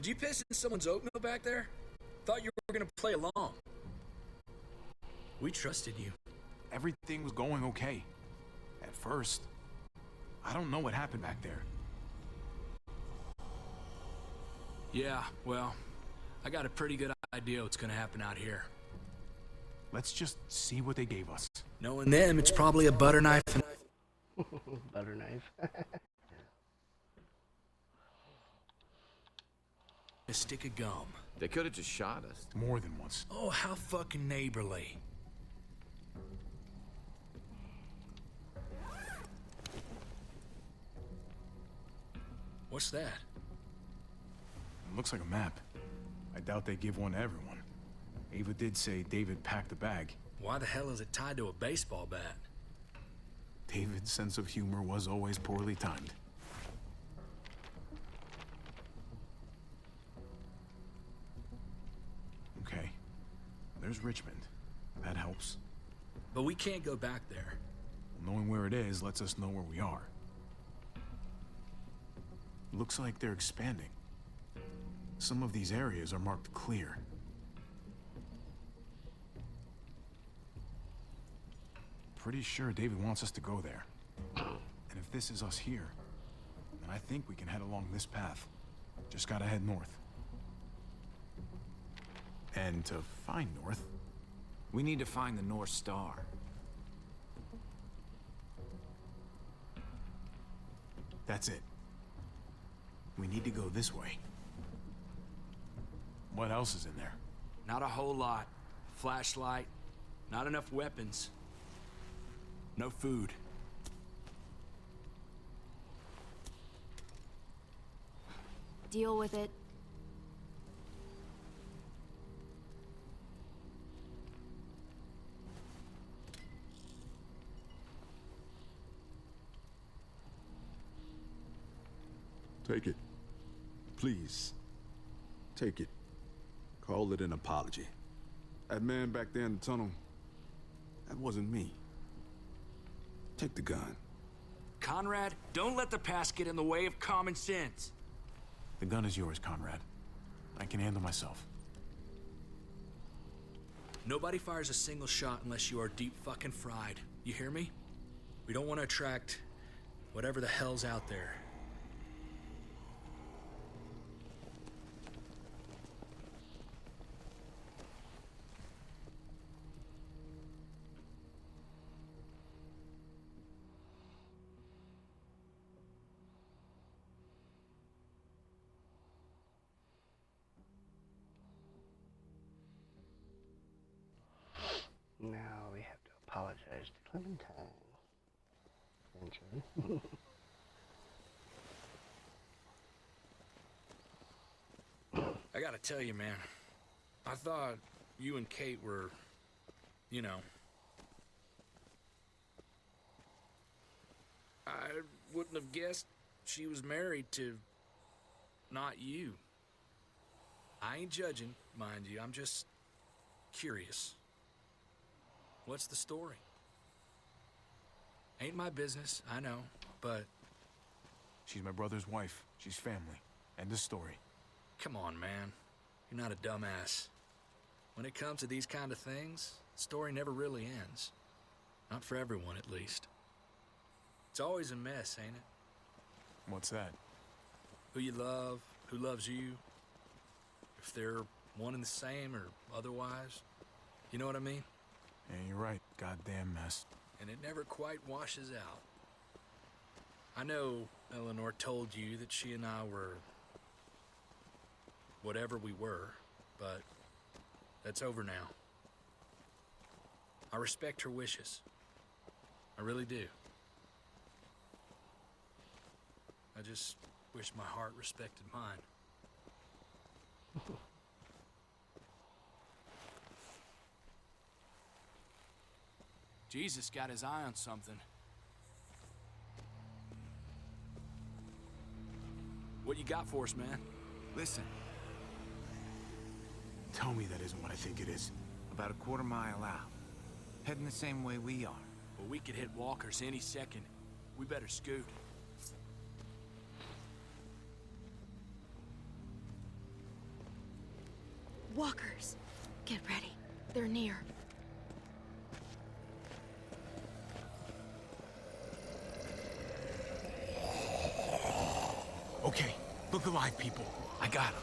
Did you piss in someone's oatmeal back there? Thought you were gonna play along. We trusted you. Everything was going okay. At first. I don't know what happened back there. Yeah, well, I got a pretty good idea what's gonna happen out here. Let's just see what they gave us. Knowing them, it's probably a butter knife and... Butter knife. a stick of gum. They could have just shot us. More than once. Oh, how fucking neighborly. What's that? It looks like a map. I doubt they give one to everyone. Ava did say David packed the bag. Why the hell is it tied to a baseball bat? David's sense of humor was always poorly timed. Okay. There's Richmond. That helps. But we can't go back there. Knowing where it is lets us know where we are. Looks like they're expanding. Some of these areas are marked clear. Pretty sure David wants us to go there. And if this is us here, then I think we can head along this path. Just gotta head north. And to find north, We need to find the North Star. That's it. We need to go this way. What else is in there? Not a whole lot. Flashlight, not enough weapons. No food. Deal with it. Take it. Please. Take it. Call it an apology. That man back there in the tunnel, that wasn't me. Take the gun. Conrad, don't let the past get in the way of common sense. The gun is yours, Conrad. I can handle myself. Nobody fires a single shot unless you are deep fucking fried. You hear me? We don't want to attract whatever the hell's out there. Now we have to apologize to Clementine. Eventually. I gotta tell you, man. I thought you and Kate were, you know... I wouldn't have guessed she was married to... not you. I ain't judging, mind you. I'm just... curious. What's the story? Ain't my business, I know, but... She's my brother's wife. She's family. End of story. Come on, man. You're not a dumbass. When it comes to these kind of things, the story never really ends. Not for everyone, at least. It's always a mess, ain't it? What's that? Who you love, who loves you, if they're one and the same or otherwise. You know what I mean? Yeah, you're right. Goddamn mess. And it never quite washes out. I know Eleanor told you that she and I were... whatever we were, but that's over now. I respect her wishes. I really do. I just wish my heart respected mine. Jesus got his eye on something. What you got for us, man? Listen. Tell me that isn't what I think it is. About a quarter mile out. Heading the same way we are. Well, we could hit walkers any second. We better scoot. Walkers. Get ready. They're near. Okay, look alive, people. I got him.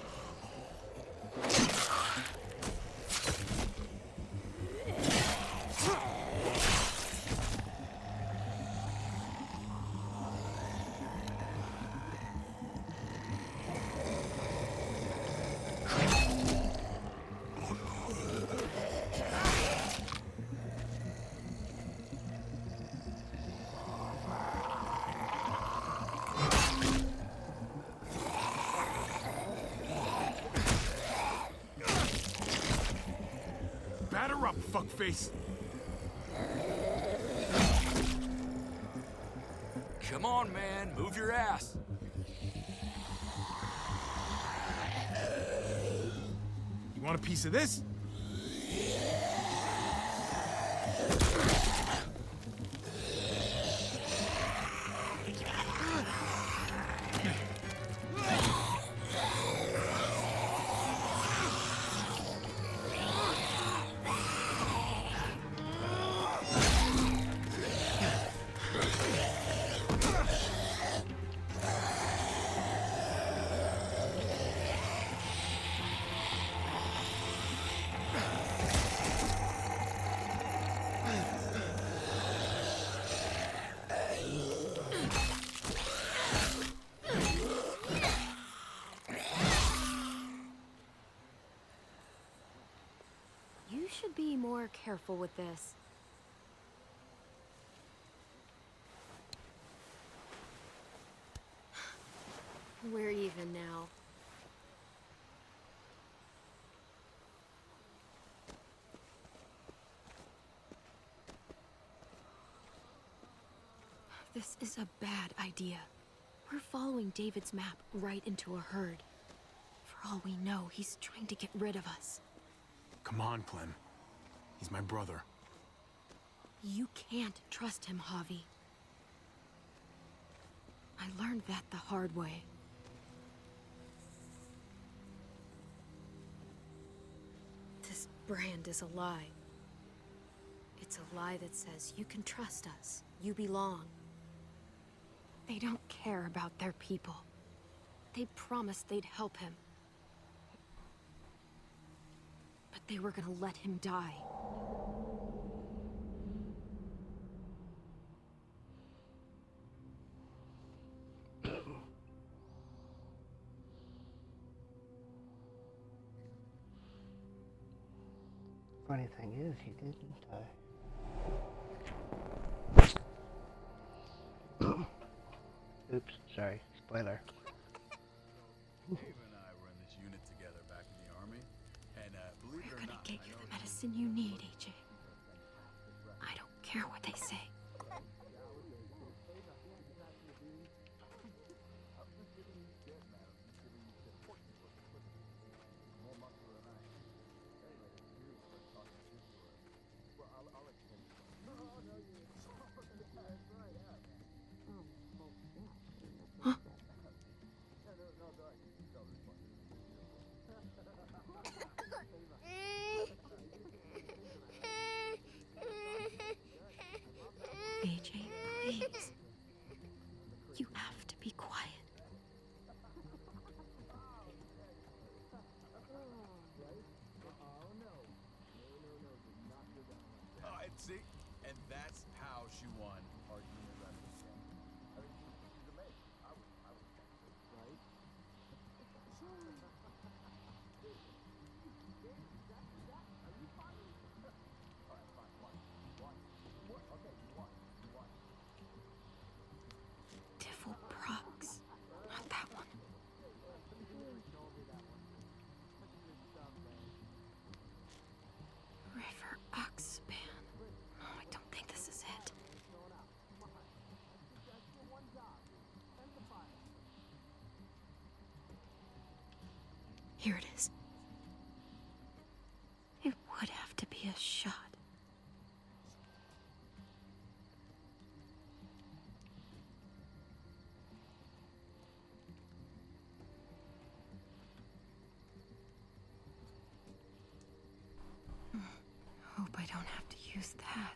Batter up, fuckface! Come on, man. Move your ass. You want a piece of this? careful with this. We're even now. This is a bad idea. We're following David's map right into a herd. For all we know, he's trying to get rid of us. Come on, Clem. He's my brother. You can't trust him, Javi. I learned that the hard way. This brand is a lie. It's a lie that says you can trust us, you belong. They don't care about their people. They promised they'd help him. But they were gonna let him die. Funny thing is, he didn't die. Oops, sorry. Spoiler. Dave and I were in this unit together back in the army, and believe it or We're gonna not, get you the medicine you need, AJ. I don't care what they say. AJ, please. You have to be quiet. see, and that's how she won our junior wrestling champion. I mean, she's amazing. I was right? Diffel Prox. Not that one. River Oxspan. Oh, I don't think this is it. Here it is. It would have to be a shot. Hope I don't have to use that.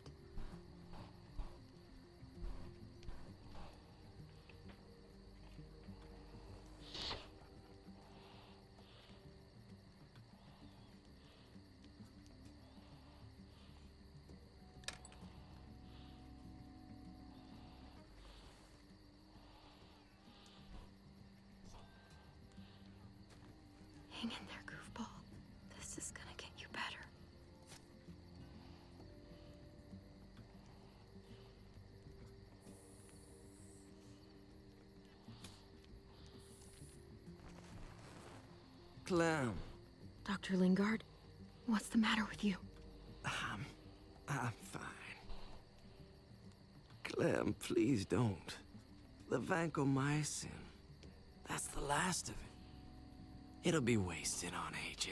Hang in there, goofball. This is gonna get you better. Clem. Dr. Lingard, what's the matter with you? I'm fine. Clem, please don't. The vancomycin. That's the last of it. It'll be wasted on AJ.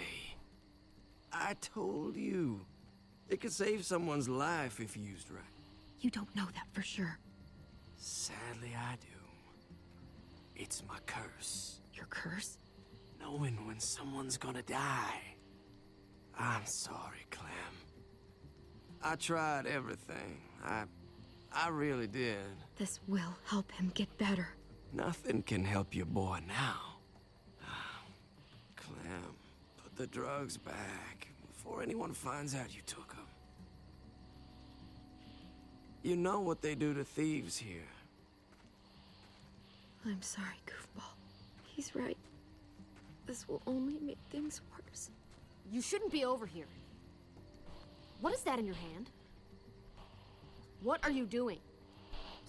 I told you. It could save someone's life if used right. You don't know that for sure. Sadly, I do. It's my curse. Your curse? Knowing when someone's gonna die. I'm sorry, Clem. I tried everything. I really did. This will help him get better. Nothing can help your boy now. Clem, put the drugs back before anyone finds out you took them. You know what they do to thieves here. I'm sorry, goofball. He's right. This will only make things worse. You shouldn't be over here. What is that in your hand? What are you doing?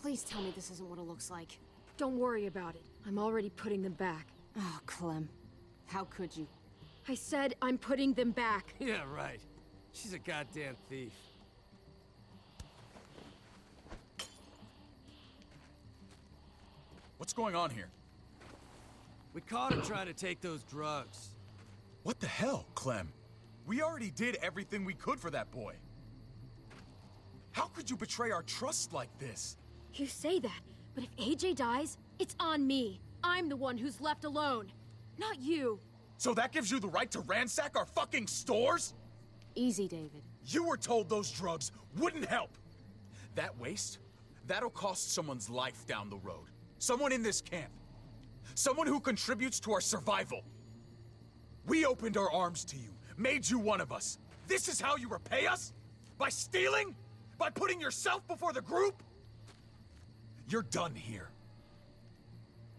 Please tell me this isn't what it looks like. Don't worry about it. I'm already putting them back. Oh, Clem. How could you? I said I'm putting them back. Yeah, right. She's a goddamn thief. What's going on here? We caught her trying to take those drugs. What the hell, Clem? We already did everything we could for that boy. How could you betray our trust like this? You say that, but if AJ dies, it's on me. I'm the one who's left alone, not you. So that gives you the right to ransack our fucking stores? Easy, David. You were told those drugs wouldn't help. That waste, that'll cost someone's life down the road. Someone in this camp. Someone who contributes to our survival. We opened our arms to you, made you one of us. This is how you repay us? By stealing? By putting yourself before the group? You're done here.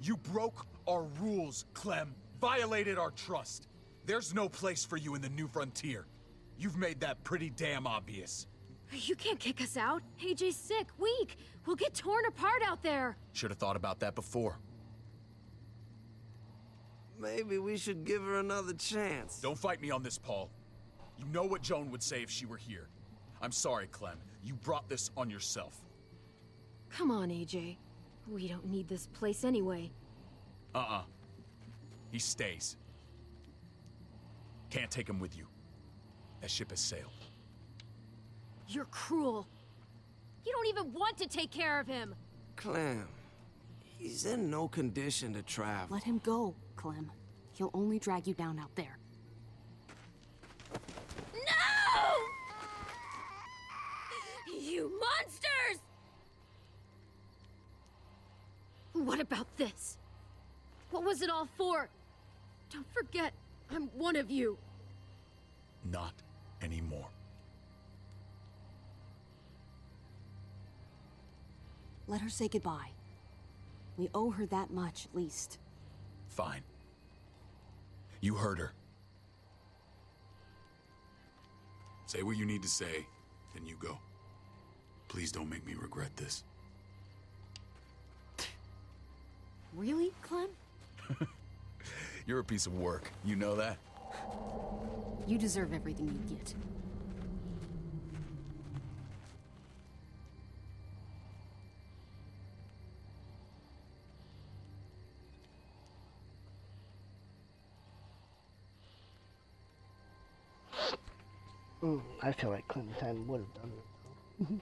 You broke our rules, Clem. Violated our trust. There's no place for you in the New Frontier. You've made that pretty damn obvious. You can't kick us out. AJ's sick, weak. We'll get torn apart out there. Should have thought about that before. Maybe we should give her another chance. Don't fight me on this, Paul. You know what Joan would say if she were here. I'm sorry, Clem. You brought this on yourself. Come on, AJ. We don't need this place anyway. He stays. Can't take him with you. That ship has sailed. You're cruel. You don't even want to take care of him. Clem, he's in no condition to travel. Let him go, Clem. He'll only drag you down out there. No! You monsters! What about this? What was it all for? Don't forget, I'm one of you. Not anymore. Let her say goodbye. We owe her that much, at least. Fine. You heard her. Say what you need to say, then you go. Please don't make me regret this. Really, Clem? You're a piece of work. You know that? You deserve everything you get. I feel like Clementine would have done it, though.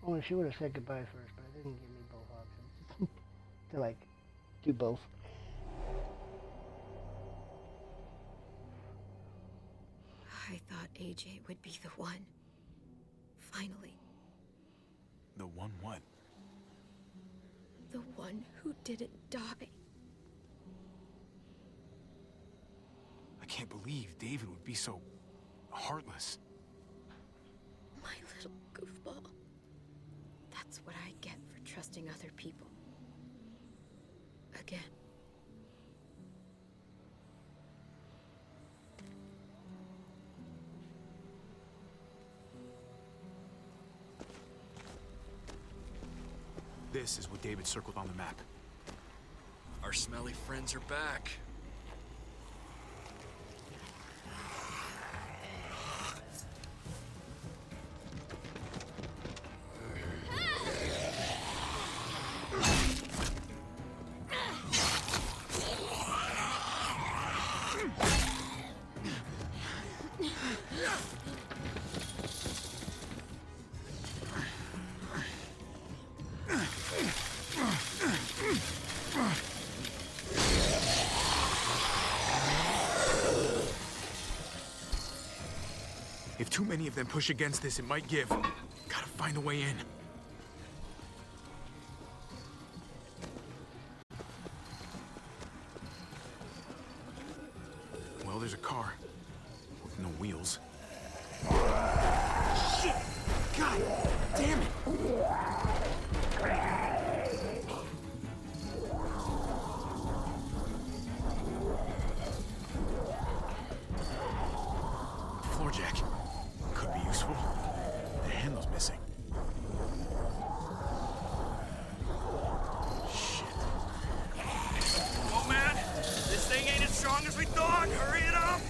Only she would have said goodbye first, but it didn't give me both options. To, like, do both. I thought AJ would be the one. Finally. The one what? The one who didn't die. I can't believe David would be so heartless. My little goofball. That's what I get for trusting other people. Again. This is what David circled on the map. Our smelly friends are back. If too many of them push against this, it might give. Gotta find a way in. Well, there's a car. With no wheels. Shit! God damn it! Floorjack. Could be strong as we thought. Hurry it up!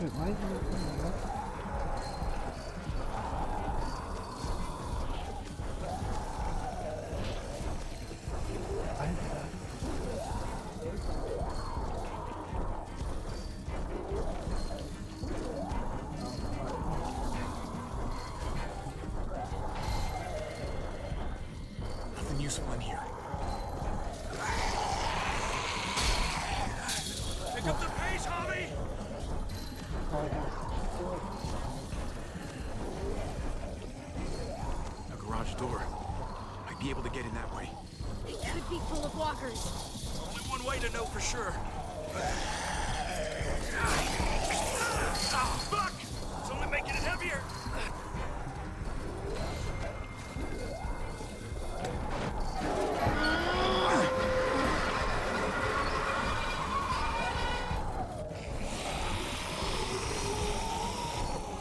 Wait, why is it coming up? Nothing useful in here. Pick up the pace, Javi! A garage door. Might be able to get in that way. It could be full of walkers. Only one way to know for sure. Oh, fuck! It's only making it heavier!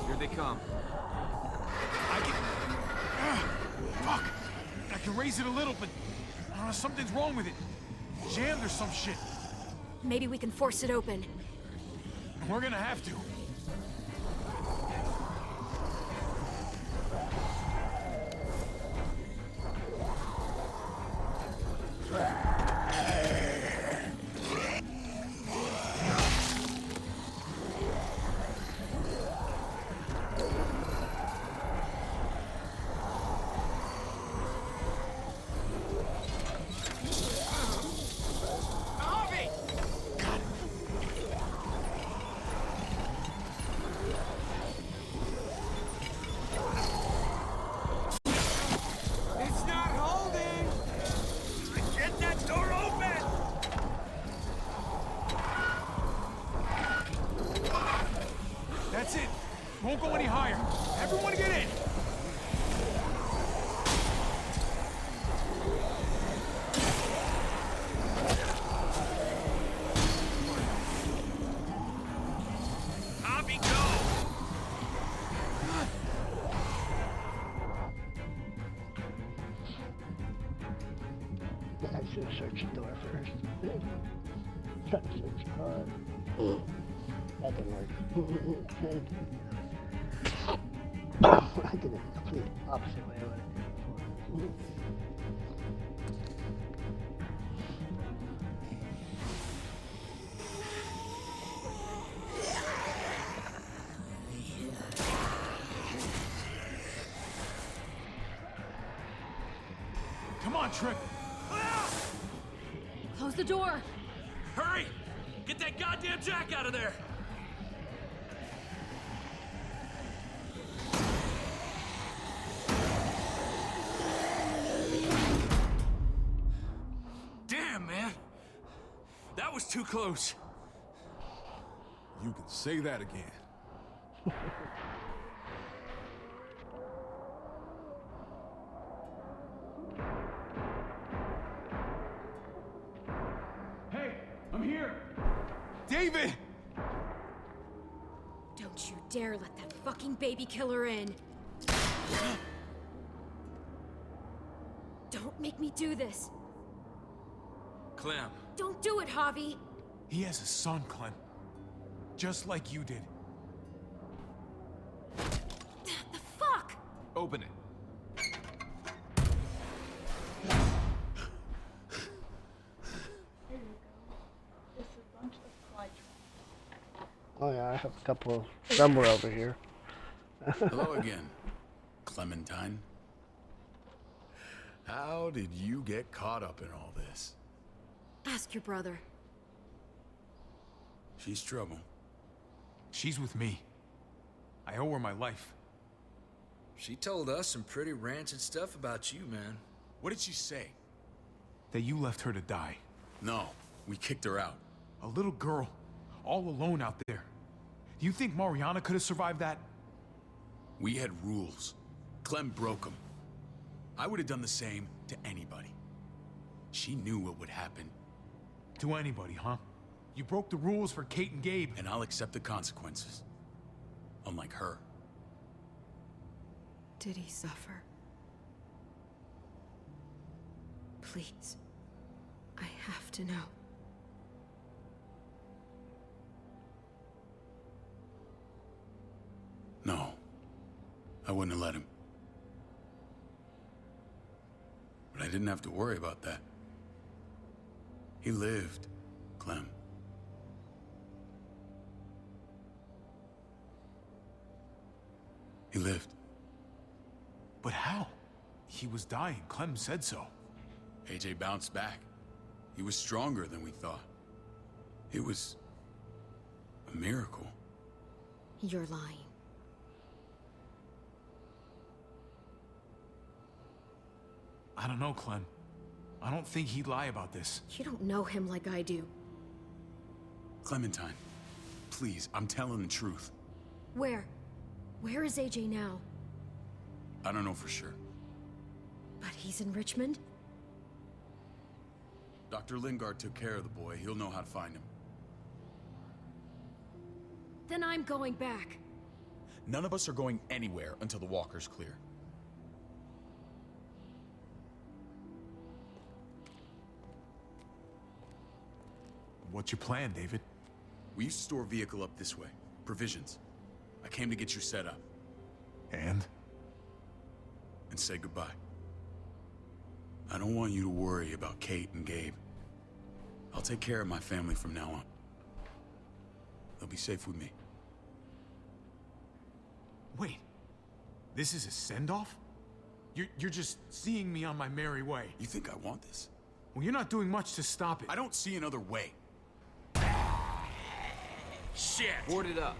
Here they come. I can... fuck! I can raise it a little, but... something's wrong with it. Jammed or some shit. Maybe we can force it open. We're gonna have to. It's not holding! Get that door open! That's it. Won't go any higher. Everyone get in. Javi, go! I should have searched the door first. Try to search hard. That didn't work. I did it the complete opposite way of what I did before. Come on, Tripp. Close the door. Hurry! Get that goddamn jack out of there! Damn, man! That was too close. You can say that again. Hey, I'm here. David! Don't you dare let that fucking baby killer in. Don't make me do this. Clem. Don't do it, Javi. He has a son, Clem. Just like you did. The fuck? Open it. Oh yeah, I have a couple somewhere over here. Hello again, Clementine. How did you get caught up in all this? Ask your brother. She's trouble. She's with me. I owe her my life. She told us some pretty rancid stuff about you, man. What did she say? That you left her to die. No, we kicked her out. A little girl, all alone out there. Do you think Mariana could have survived that? We had rules. Clem broke them. I would have done the same to anybody. She knew what would happen. To anybody, huh? You broke the rules for Kate and Gabe. And I'll accept the consequences. unlike her. Did he suffer? Please. I have to know. No. I wouldn't have let him. But I didn't have to worry about that. He lived, Clem. He lived. But how? He was dying. Clem said so. AJ bounced back. He was stronger than we thought. It was a miracle. You're lying. I don't know, Clem. I don't think he'd lie about this. You don't know him like I do. Clementine, please, I'm telling the truth. Where? Where is AJ now? I don't know for sure. But he's in Richmond? Dr. Lingard took care of the boy. He'll know how to find him. Then I'm going back. None of us are going anywhere until the walker's clear. What's your plan, David? We used to store a vehicle up this way. Provisions. I came to get you set up. And? And say goodbye. I don't want you to worry about Kate and Gabe. I'll take care of my family from now on. They'll be safe with me. Wait. This is a send-off? You're just seeing me on my merry way. You think I want this? Well, you're not doing much to stop it. I don't see another way. Shit! Board it up.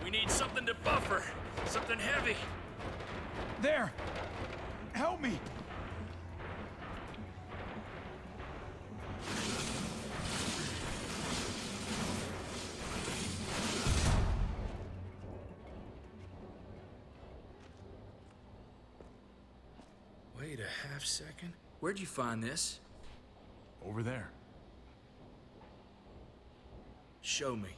We need something to buffer. Something heavy. There! Help me! Wait a half second. Where'd you find this? Over there. Show me.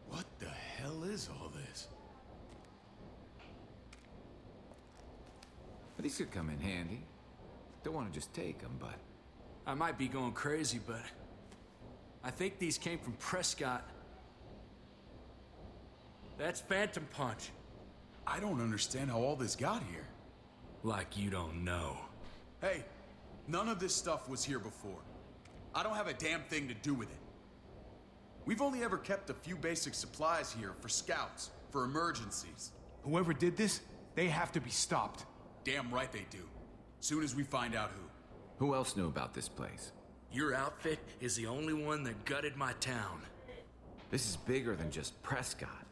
What the hell is all this? These could come in handy. Don't want to just take them, but... I might be going crazy, but I think these came from Prescott. That's Phantom Punch. I don't understand how all this got here. Like you don't know. Hey, none of this stuff was here before. I don't have a damn thing to do with it. We've only ever kept a few basic supplies here for scouts, for emergencies. Whoever did this, they have to be stopped. Damn right they do. Soon as we find out who. Who else knew about this place? Your outfit is the only one that gutted my town. This is bigger than just Prescott.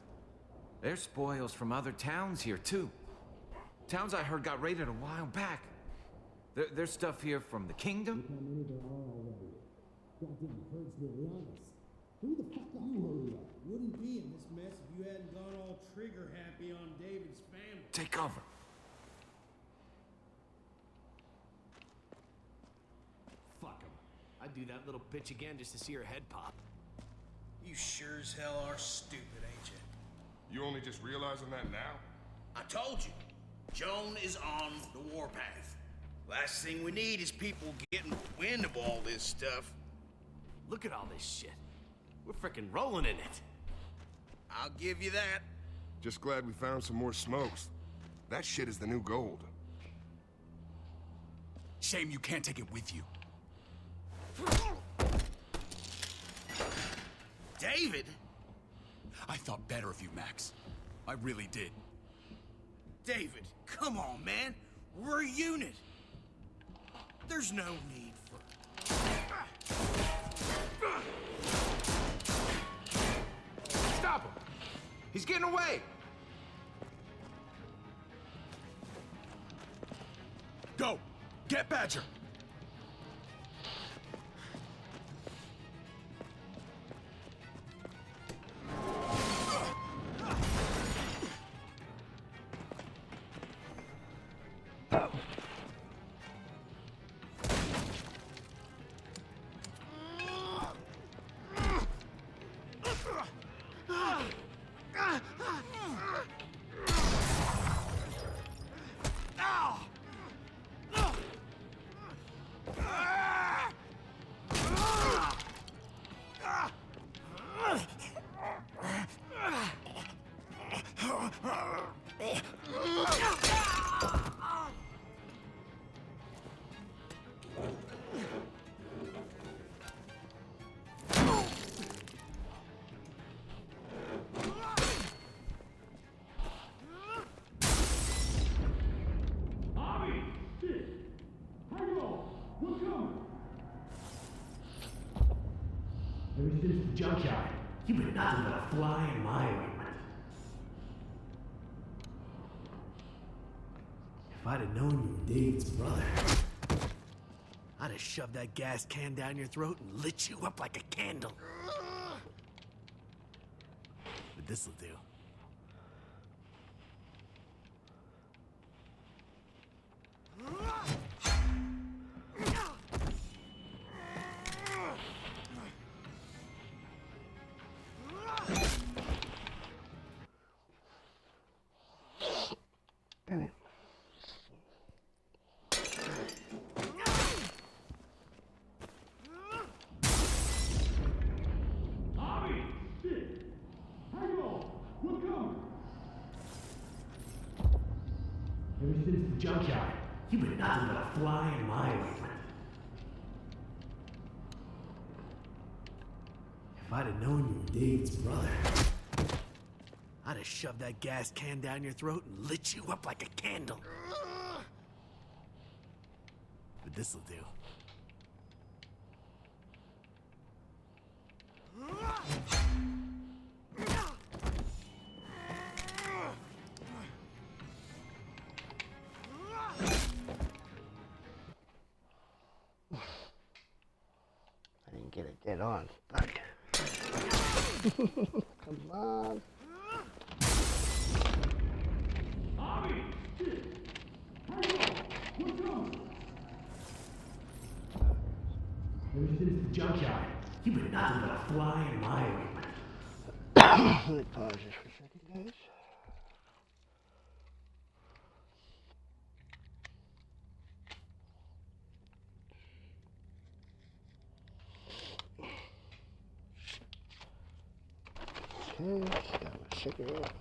There's spoils from other towns here, too. Towns I heard got raided a while back. There's stuff here from the Kingdom. Who the fuck are you, hurry up? Wouldn't be in this mess if you hadn't gone all trigger happy on David's family. Take cover. Fuck him. I'd do that little bitch again just to see her head pop. You sure as hell are stupid, ain't you? You only just realizing that now? I told you. Joan is on the warpath. Last thing we need is people getting wind of all this stuff. Look at all this shit. We're frickin' rolling in it. I'll give you that. Just glad we found some more smokes. That shit is the new gold. Shame you can't take it with you. David? I thought better of you, Max. I really did. David, come on, man. We're a unit. There's no need for... Stop him! He's getting away! Go! Get Badger! Ever since the junkyard, you've been nothing but a fly in my ointment. If I'd have known you were David's brother, I'd have shoved that gas can down your throat and lit you up like a candle. But this'll do. Damn it. Tommy! Hang on! We're coming! Ever since the junkyard, you've been nothing but a fly in my ointment. If I'd have known you were David's brother, I'd have shoved that gas can down your throat and lit you up like a candle. But this'll do. I didn't get it dead on. Fuck. Come on. Tommy! Ever since the junkyard, you've been nothing but a fly in my ointment. Let me pause this for a second, guys. Okay, got my cigarette.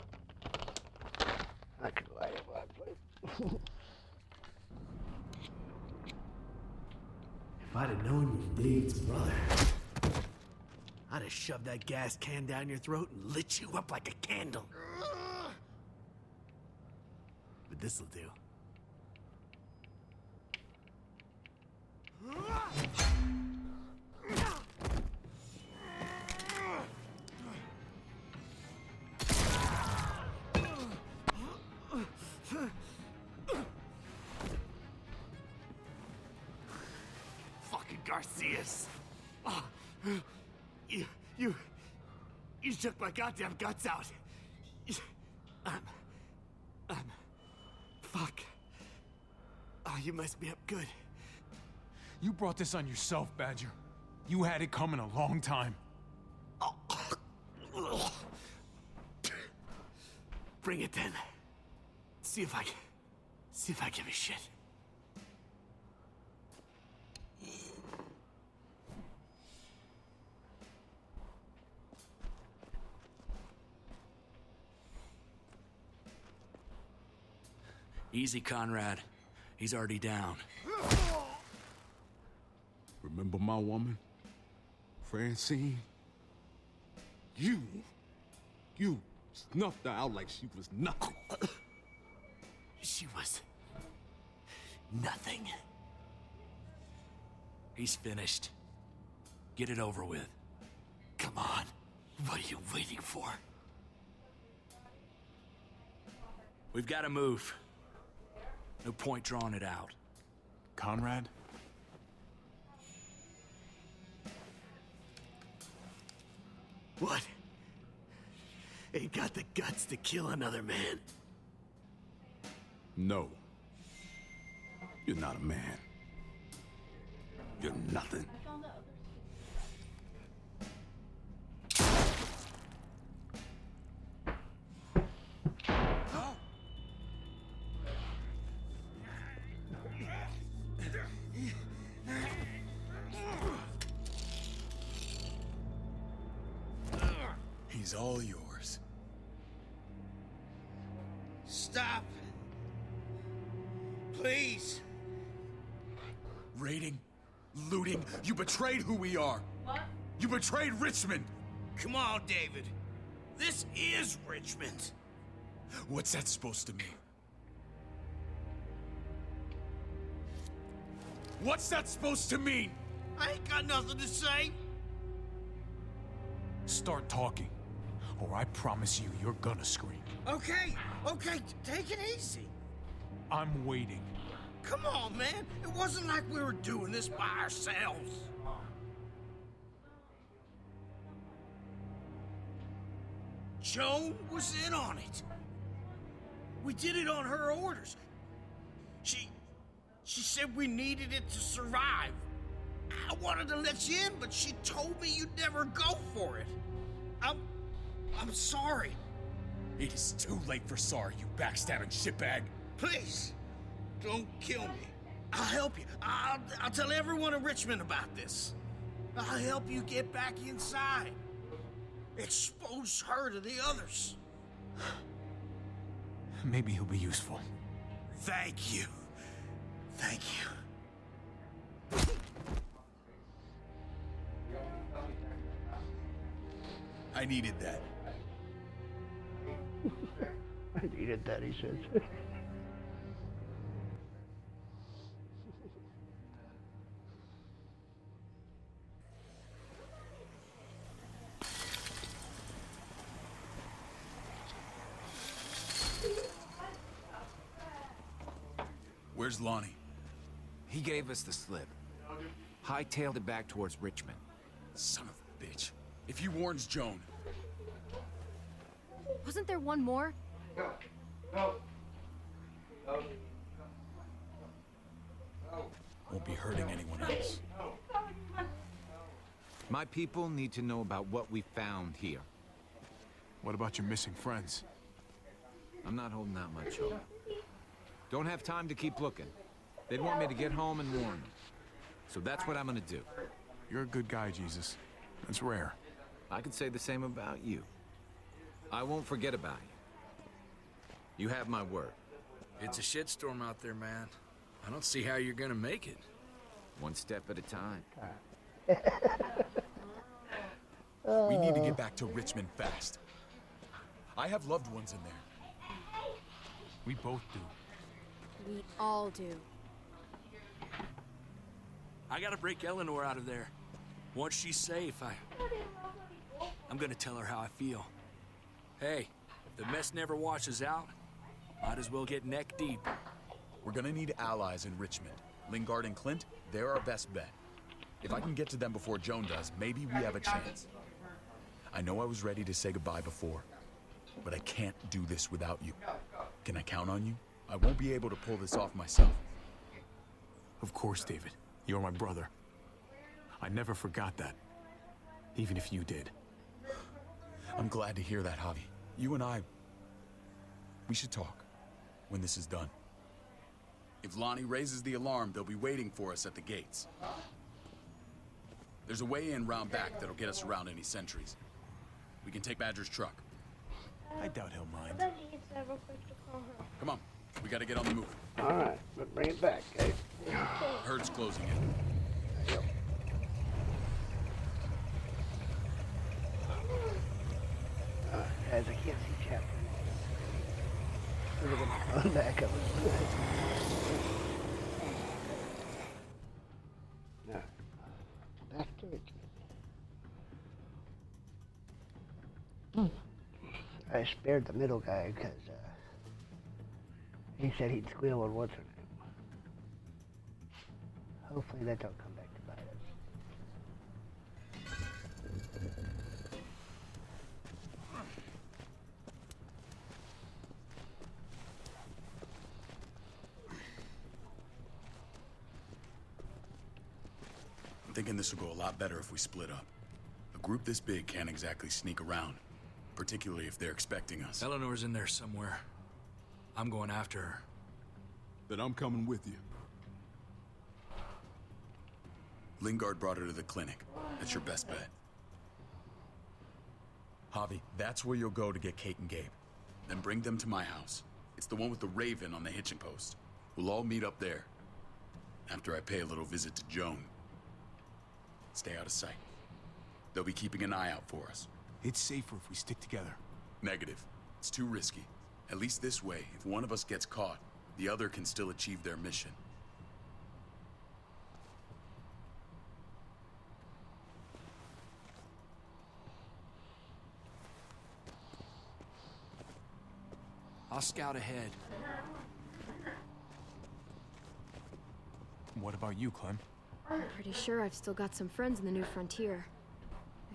I could light it while I play. If I'd have known you were David's brother, I'd have shoved that gas can down your throat and lit you up like a candle. But this'll do. Fucking Garcias. Oh, you shook my goddamn guts out. Fuck. Oh, you messed me up good. You brought this on yourself, Badger. You had it coming a long time. Bring it then. See if I give a shit. Easy, Conrad. He's already down. Remember my woman? Francine? You snuffed her out like she was nothing. She was nothing. He's finished. Get it over with. Come on. What are you waiting for? We've got to move. No point drawing it out. Conrad? What? Ain't got the guts to kill another man? No. You're not a man. You're nothing. He's all yours. Stop. Please. Raiding, looting, you betrayed who we are. What? You betrayed Richmond. Come on, David. This is Richmond. What's that supposed to mean? What's that supposed to mean? I ain't got nothing to say. Start talking, or I promise you, you're gonna scream. Okay, take it easy. I'm waiting. Come on, man. It wasn't like we were doing this by ourselves. Joan was in on it. We did it on her orders. She said we needed it to survive. I wanted to let you in, but she told me you'd never go for it. I'm sorry. It is too late for sorry, you backstabbing shitbag. Please, don't kill me. I'll help you. I'll tell everyone in Richmond about this. I'll help you get back inside. Expose her to the others. Maybe he'll be useful. Thank you. Thank you. I needed that. I needed that, he says. Where's Lonnie? He gave us the slip. Hightailed it back towards Richmond. Son of a bitch. If he warns Joan... Wasn't there one more? Won't be hurting anyone else. My people need to know about what we found here. What about your missing friends? I'm not holding out much hope. Don't have time to keep looking. They'd want me to get home and warn them. So that's what I'm gonna do. You're a good guy, Jesus. That's rare. I could say the same about you. I won't forget about you. You have my word. It's a shitstorm out there, man. I don't see how you're gonna make it. One step at a time. We need to get back to Richmond fast. I have loved ones in there. We both do. We all do. I gotta break Eleanor out of there. Once she's safe, I'm gonna tell her how I feel. Hey, if the mess never washes out, might as well get neck deep. We're gonna need allies in Richmond. Lingard and Clint, they're our best bet. If I can get to them before Joan does, maybe we have a chance. I know I was ready to say goodbye before, but I can't do this without you. Can I count on you? I won't be able to pull this off myself. Of course, David. You're my brother. I never forgot that. Even if you did. I'm glad to hear that, Javi. You and I, we should talk when this is done. If Lonnie raises the alarm, they'll be waiting for us at the gates. There's a way in round back that'll get us around any sentries. We can take Badger's truck. I doubt he'll mind. Come on, we gotta get on the move. Alright, but bring it back, okay? Herd's closing in. Guys, I can't see chapter. We're gonna run back up. No. Back to Richmond. I spared the middle guy because he said he'd squeal on what's her name. Hopefully that don't come back to bite us. I'm thinking this will go a lot better if we split up. A group this big can't exactly sneak around, particularly if they're expecting us. Eleanor's in there somewhere. I'm going after her. Then I'm coming with you. Lingard brought her to the clinic. That's your best bet. Javi, that's where you'll go to get Kate and Gabe. Then bring them to my house. It's the one with the raven on the hitching post. We'll all meet up there. After I pay a little visit to Joan. Stay out of sight. They'll be keeping an eye out for us. It's safer if we stick together. Negative. It's too risky. At least this way, if one of us gets caught, the other can still achieve their mission. I'll scout ahead. What about you, Clem? I'm pretty sure I've still got some friends in the New Frontier.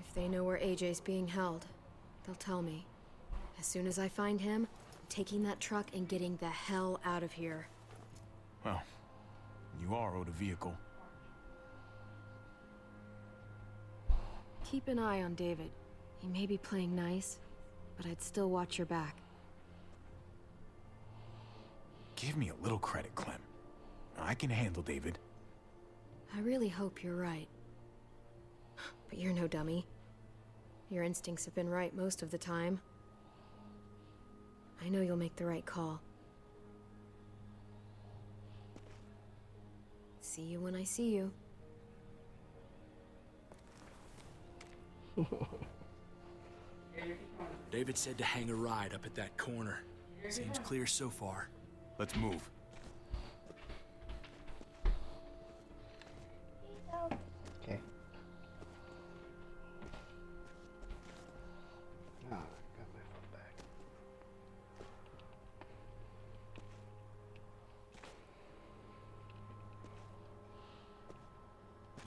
If they know where AJ's being held, they'll tell me. As soon as I find him, I'm taking that truck and getting the hell out of here. Well, you are owed a vehicle. Keep an eye on David. He may be playing nice, but I'd still watch your back. Give me a little credit, Clem. I can handle David. I really hope you're right. But you're no dummy. Your instincts have been right most of the time. I know you'll make the right call. See you when I see you. David said to hang a ride up at that corner. Seems clear so far. Let's move. Okay. Oh, I got my phone back.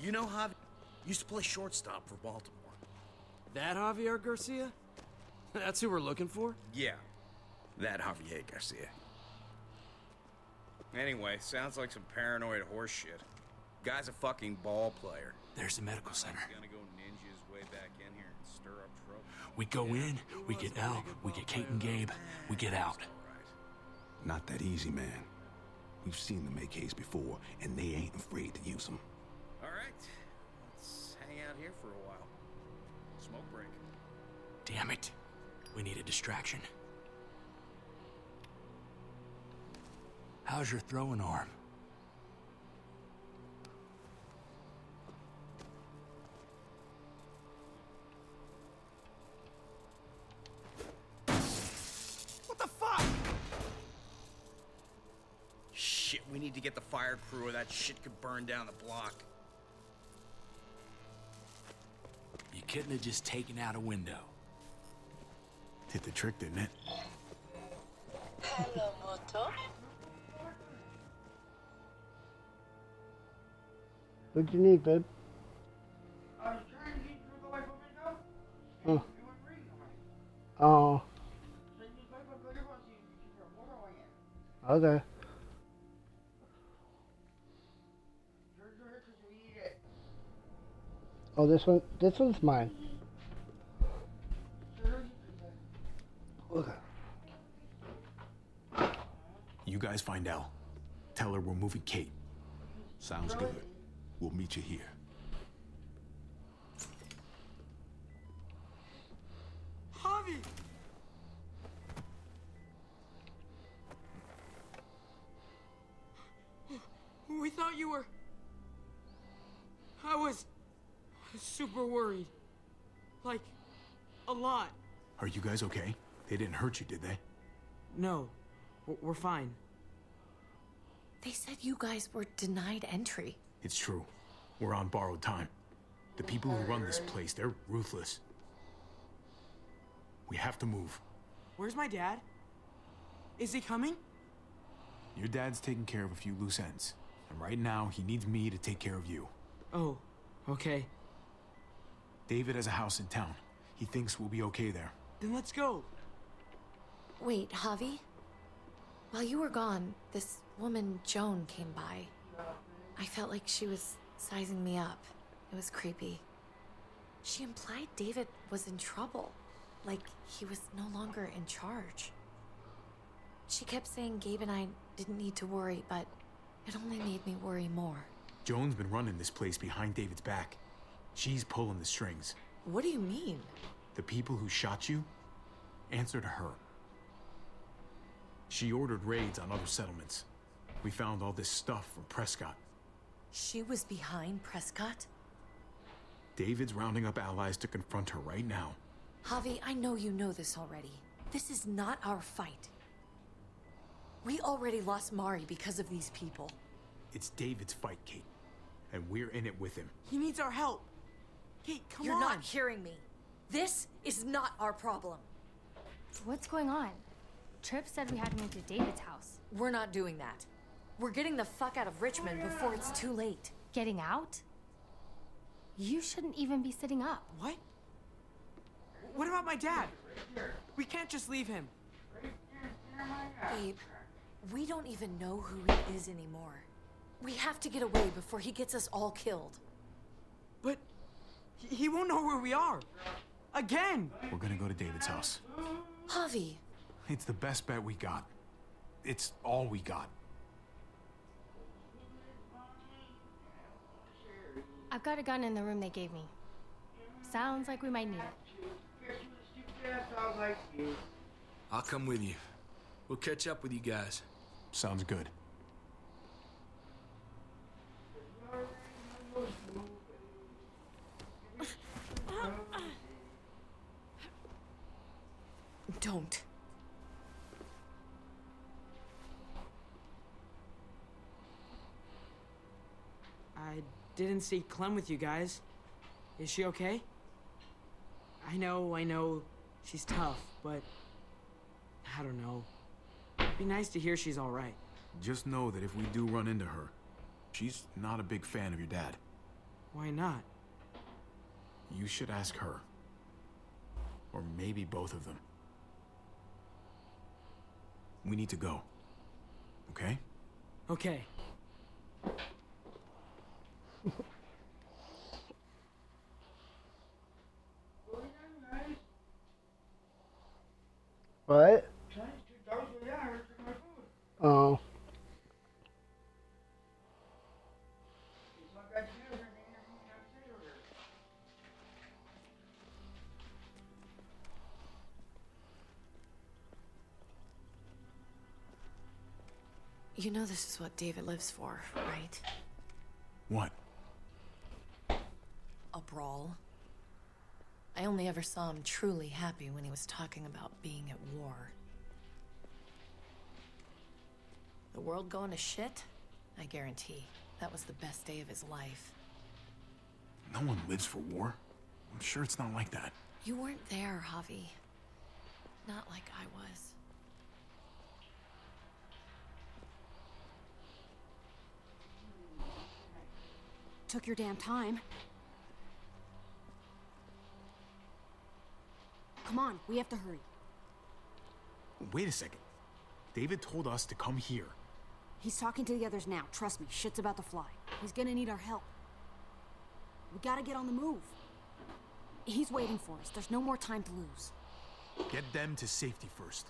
You know Javi used to play shortstop for Baltimore. That Javier Garcia? That's who we're looking for? Yeah, that Javier Garcia. Anyway, sounds like some paranoid horse shit. Guy's a fucking ball player. There's the medical center. He's gonna go ninja his way back in here and stir up trouble. We go in, we get Elle, we get Kate and Gabe, we get out. Not that easy, man. We've seen them AKs before, and they ain't afraid to use them. All right, let's hang out here for a while. Smoke break. Damn it. We need a distraction. How's your throwing arm? What the fuck? Shit, we need to get the fire crew or that shit could burn down the block. You couldn't have just taken out a window. Hit the trick, didn't it? Hello, Moto. What you need, babe? Oh. Oh. Okay. Oh, this one's mine. Okay. You guys find Elle. Tell her we're moving Kate. Sounds good. We'll meet you here. Javi! We thought you were... I was super worried. Like, a lot. Are you guys okay? They didn't hurt you, did they? No, we're fine. They said you guys were denied entry. It's true. We're on borrowed time. The people who run this place, they're ruthless. We have to move. Where's my dad? Is he coming? Your dad's taking care of a few loose ends. And right now, he needs me to take care of you. Oh, okay. David has a house in town. He thinks we'll be okay there. Then let's go. Wait, Javi? While you were gone, this woman, Joan, came by. I felt like she was sizing me up. It was creepy. She implied David was in trouble. Like he was no longer in charge. She kept saying Gabe and I didn't need to worry, but it only made me worry more. Joan's been running this place behind David's back. She's pulling the strings. What do you mean? The people who shot you answer to her. She ordered raids on other settlements. We found all this stuff from Prescott. She was behind Prescott? David's rounding up allies to confront her right now. Javi, I know you know this already. This is not our fight. We already lost Mari because of these people. It's David's fight, Kate. And we're in it with him. He needs our help. Kate, come on. You're not hearing me. This is not our problem. What's going on? Tripp said we had to move to David's house. We're not doing that. We're getting the fuck out of Richmond before it's too late. Getting out? You shouldn't even be sitting up. What? What about my dad? We can't just leave him. Gabe, we don't even know who he is anymore. We have to get away before he gets us all killed. But he won't know where we are. Again! We're gonna go to David's house. Javi. It's the best bet we got. It's all we got. I've got a gun in the room they gave me. Sounds like we might need it. I'll come with you. We'll catch up with you guys. Sounds good. Don't. I didn't see Clem with you guys. Is she okay? I know, she's tough, but I don't know. It'd be nice to hear she's all right. Just know that if we do run into her, she's not a big fan of your dad. Why not? You should ask her. Or maybe both of them. We need to go. Okay? Okay. What? Oh. You know this is what David lives for, right? What? A brawl. I only ever saw him truly happy when he was talking about being at war. The world going to shit? I guarantee. That was the best day of his life. No one lives for war. I'm sure it's not like that. You weren't there, Javi. Not like I was. Took your damn time. Come on, we have to hurry. Wait a second. David told us to come here. He's talking to the others now. Trust me, shit's about to fly. He's gonna need our help. We gotta get on the move. He's waiting for us. There's no more time to lose. Get them to safety first.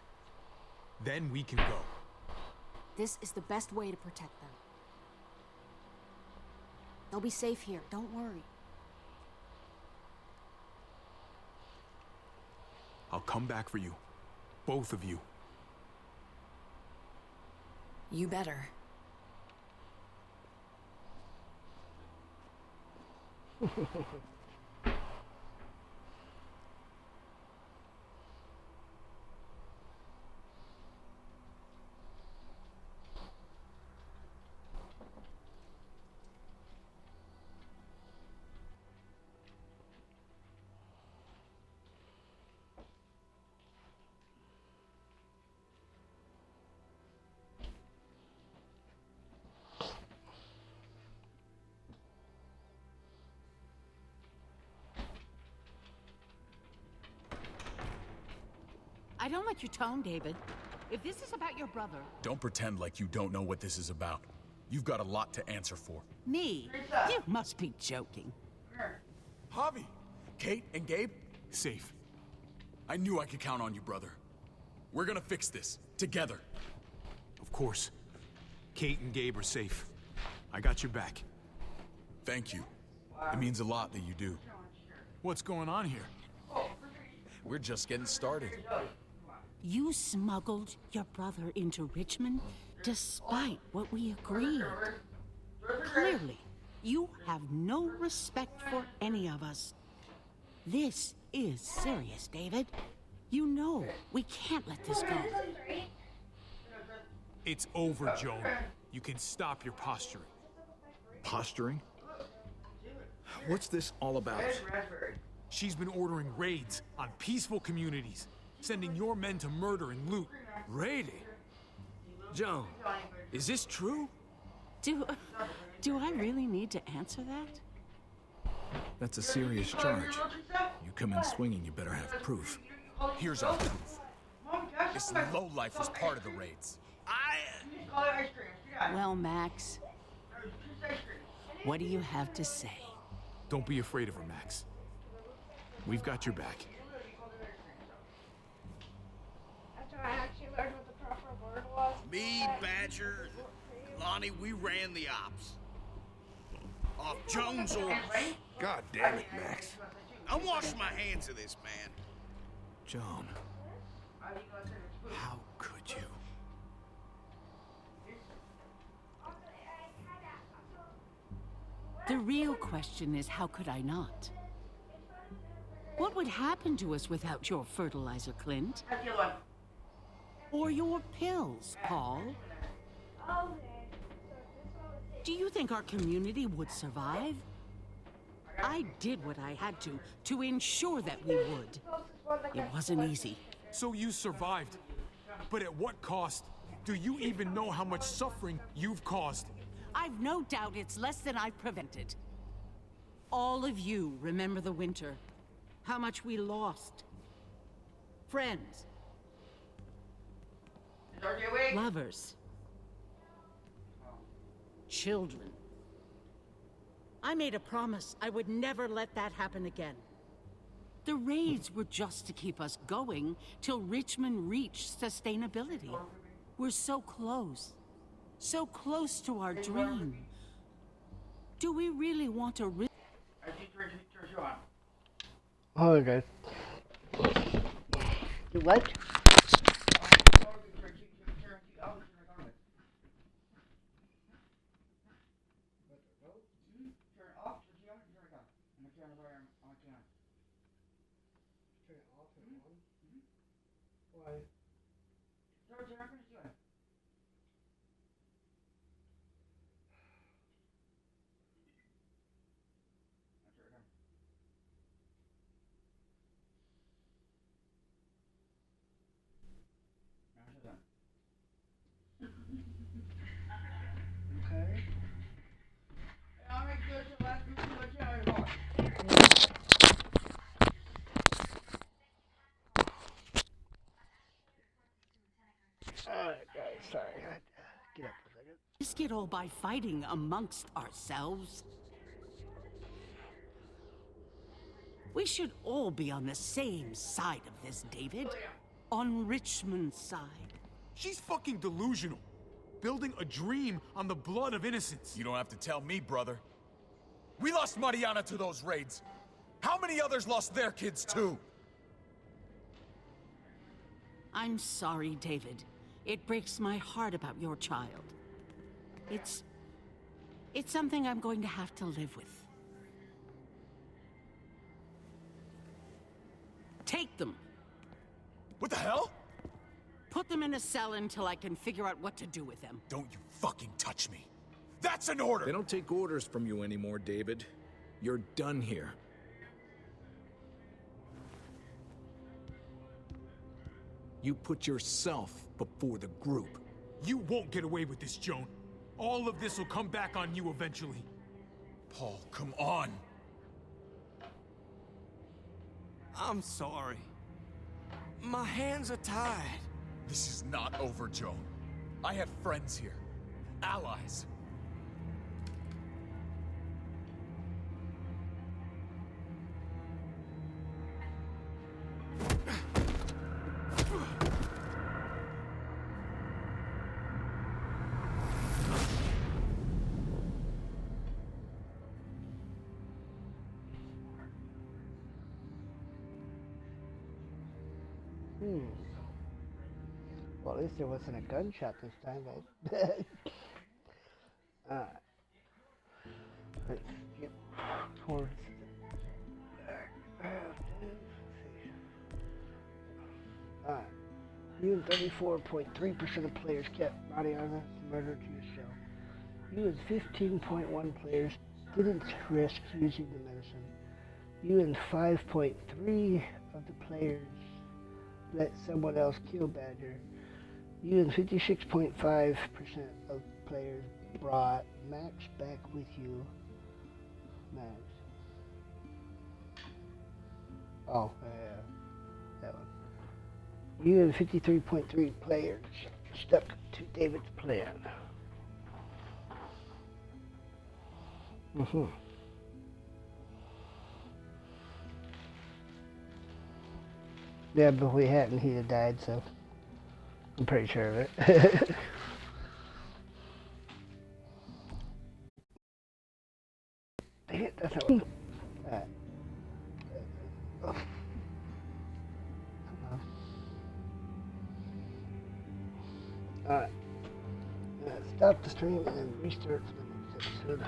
Then we can go. This is the best way to protect them. They'll be safe here. Don't worry. I'll come back for you. Both of you. You better. I don't like your tone, David. If this is about your brother... Don't pretend like you don't know what this is about. You've got a lot to answer for. Me? You must be joking. Javi, Kate and Gabe, safe. I knew I could count on you, brother. We're gonna fix this, together. Of course. Kate and Gabe are safe. I got your back. Thank you. It means a lot that you do. What's going on here? We're just getting started. You smuggled your brother into Richmond despite what we agreed. Clearly, you have no respect for any of us. This is serious, David. You know we can't let this go. It's over, Joan. You can stop your posturing. Posturing? What's this all about? She's been ordering raids on peaceful communities, sending your men to murder and loot. Raiding? Joan, is this true? Do I really need to answer that? That's a serious charge. You come in swinging, you better have proof. Here's our proof. This lowlife was part of the raids. Well, Max, what do you have to say? Don't be afraid of her, Max. We've got your back. After I actually learned what the proper word was. Me, Badger, Lonnie, we ran the ops. Off Jones' orders. God damn it, Max. I'm washing my hands of this, man. Joan, how could you? The real question is, how could I not? What would happen to us without your fertilizer, Clint? Or your pills, Paul? Do you think our community would survive? I did what I had to ensure that we would. It wasn't easy. So you survived. But at what cost? Do you even know how much suffering you've caused? I've no doubt it's less than I've prevented. All of you remember the winter. How much we lost. Friends. Lovers. Children. I made a promise I would never let that happen again. The raids were just to keep us going till Richmond reached sustainability. We're so close. So close to our dream. Do we really want to risk? Oh, guys. You what? Okay. Alright, guys, sorry. I had to get up for a second. Risk it all by fighting amongst ourselves? We should all be on the same side of this, David. On Richmond's side. She's fucking delusional. Building a dream on the blood of innocents. You don't have to tell me, brother. We lost Mariana to those raids. How many others lost their kids too? I'm sorry, David. It breaks my heart about your child. It's something I'm going to have to live with. Take them. What the hell? Put them in a cell until I can figure out what to do with them. Don't you fucking touch me. That's an order! They don't take orders from you anymore, David. You're done here. You put yourself before the group. You won't get away with this, Joan. All of this will come back on you eventually. Paul, come on. I'm sorry. my hands are tied. This is not over, Joan. I have friends here. Allies. Well, at least there wasn't a gunshot this time, right? Alright. Let's get towards the back. Alright. You and 34.3% of players kept Mariana murdered to yourself. You and 15.1 players didn't risk using the medicine. You and 5.3 of the players let someone else kill Badger. You and 56.5% of players brought Max back with you. Max. Oh, yeah. That one. You and 53.3 players stuck to David's plan. Yeah, but if we hadn't, he'd have died, so I'm pretty sure of it. Dang it, that's not what... Alright. Oh. Come on. Alright. Stop the stream and then restart for the next episode.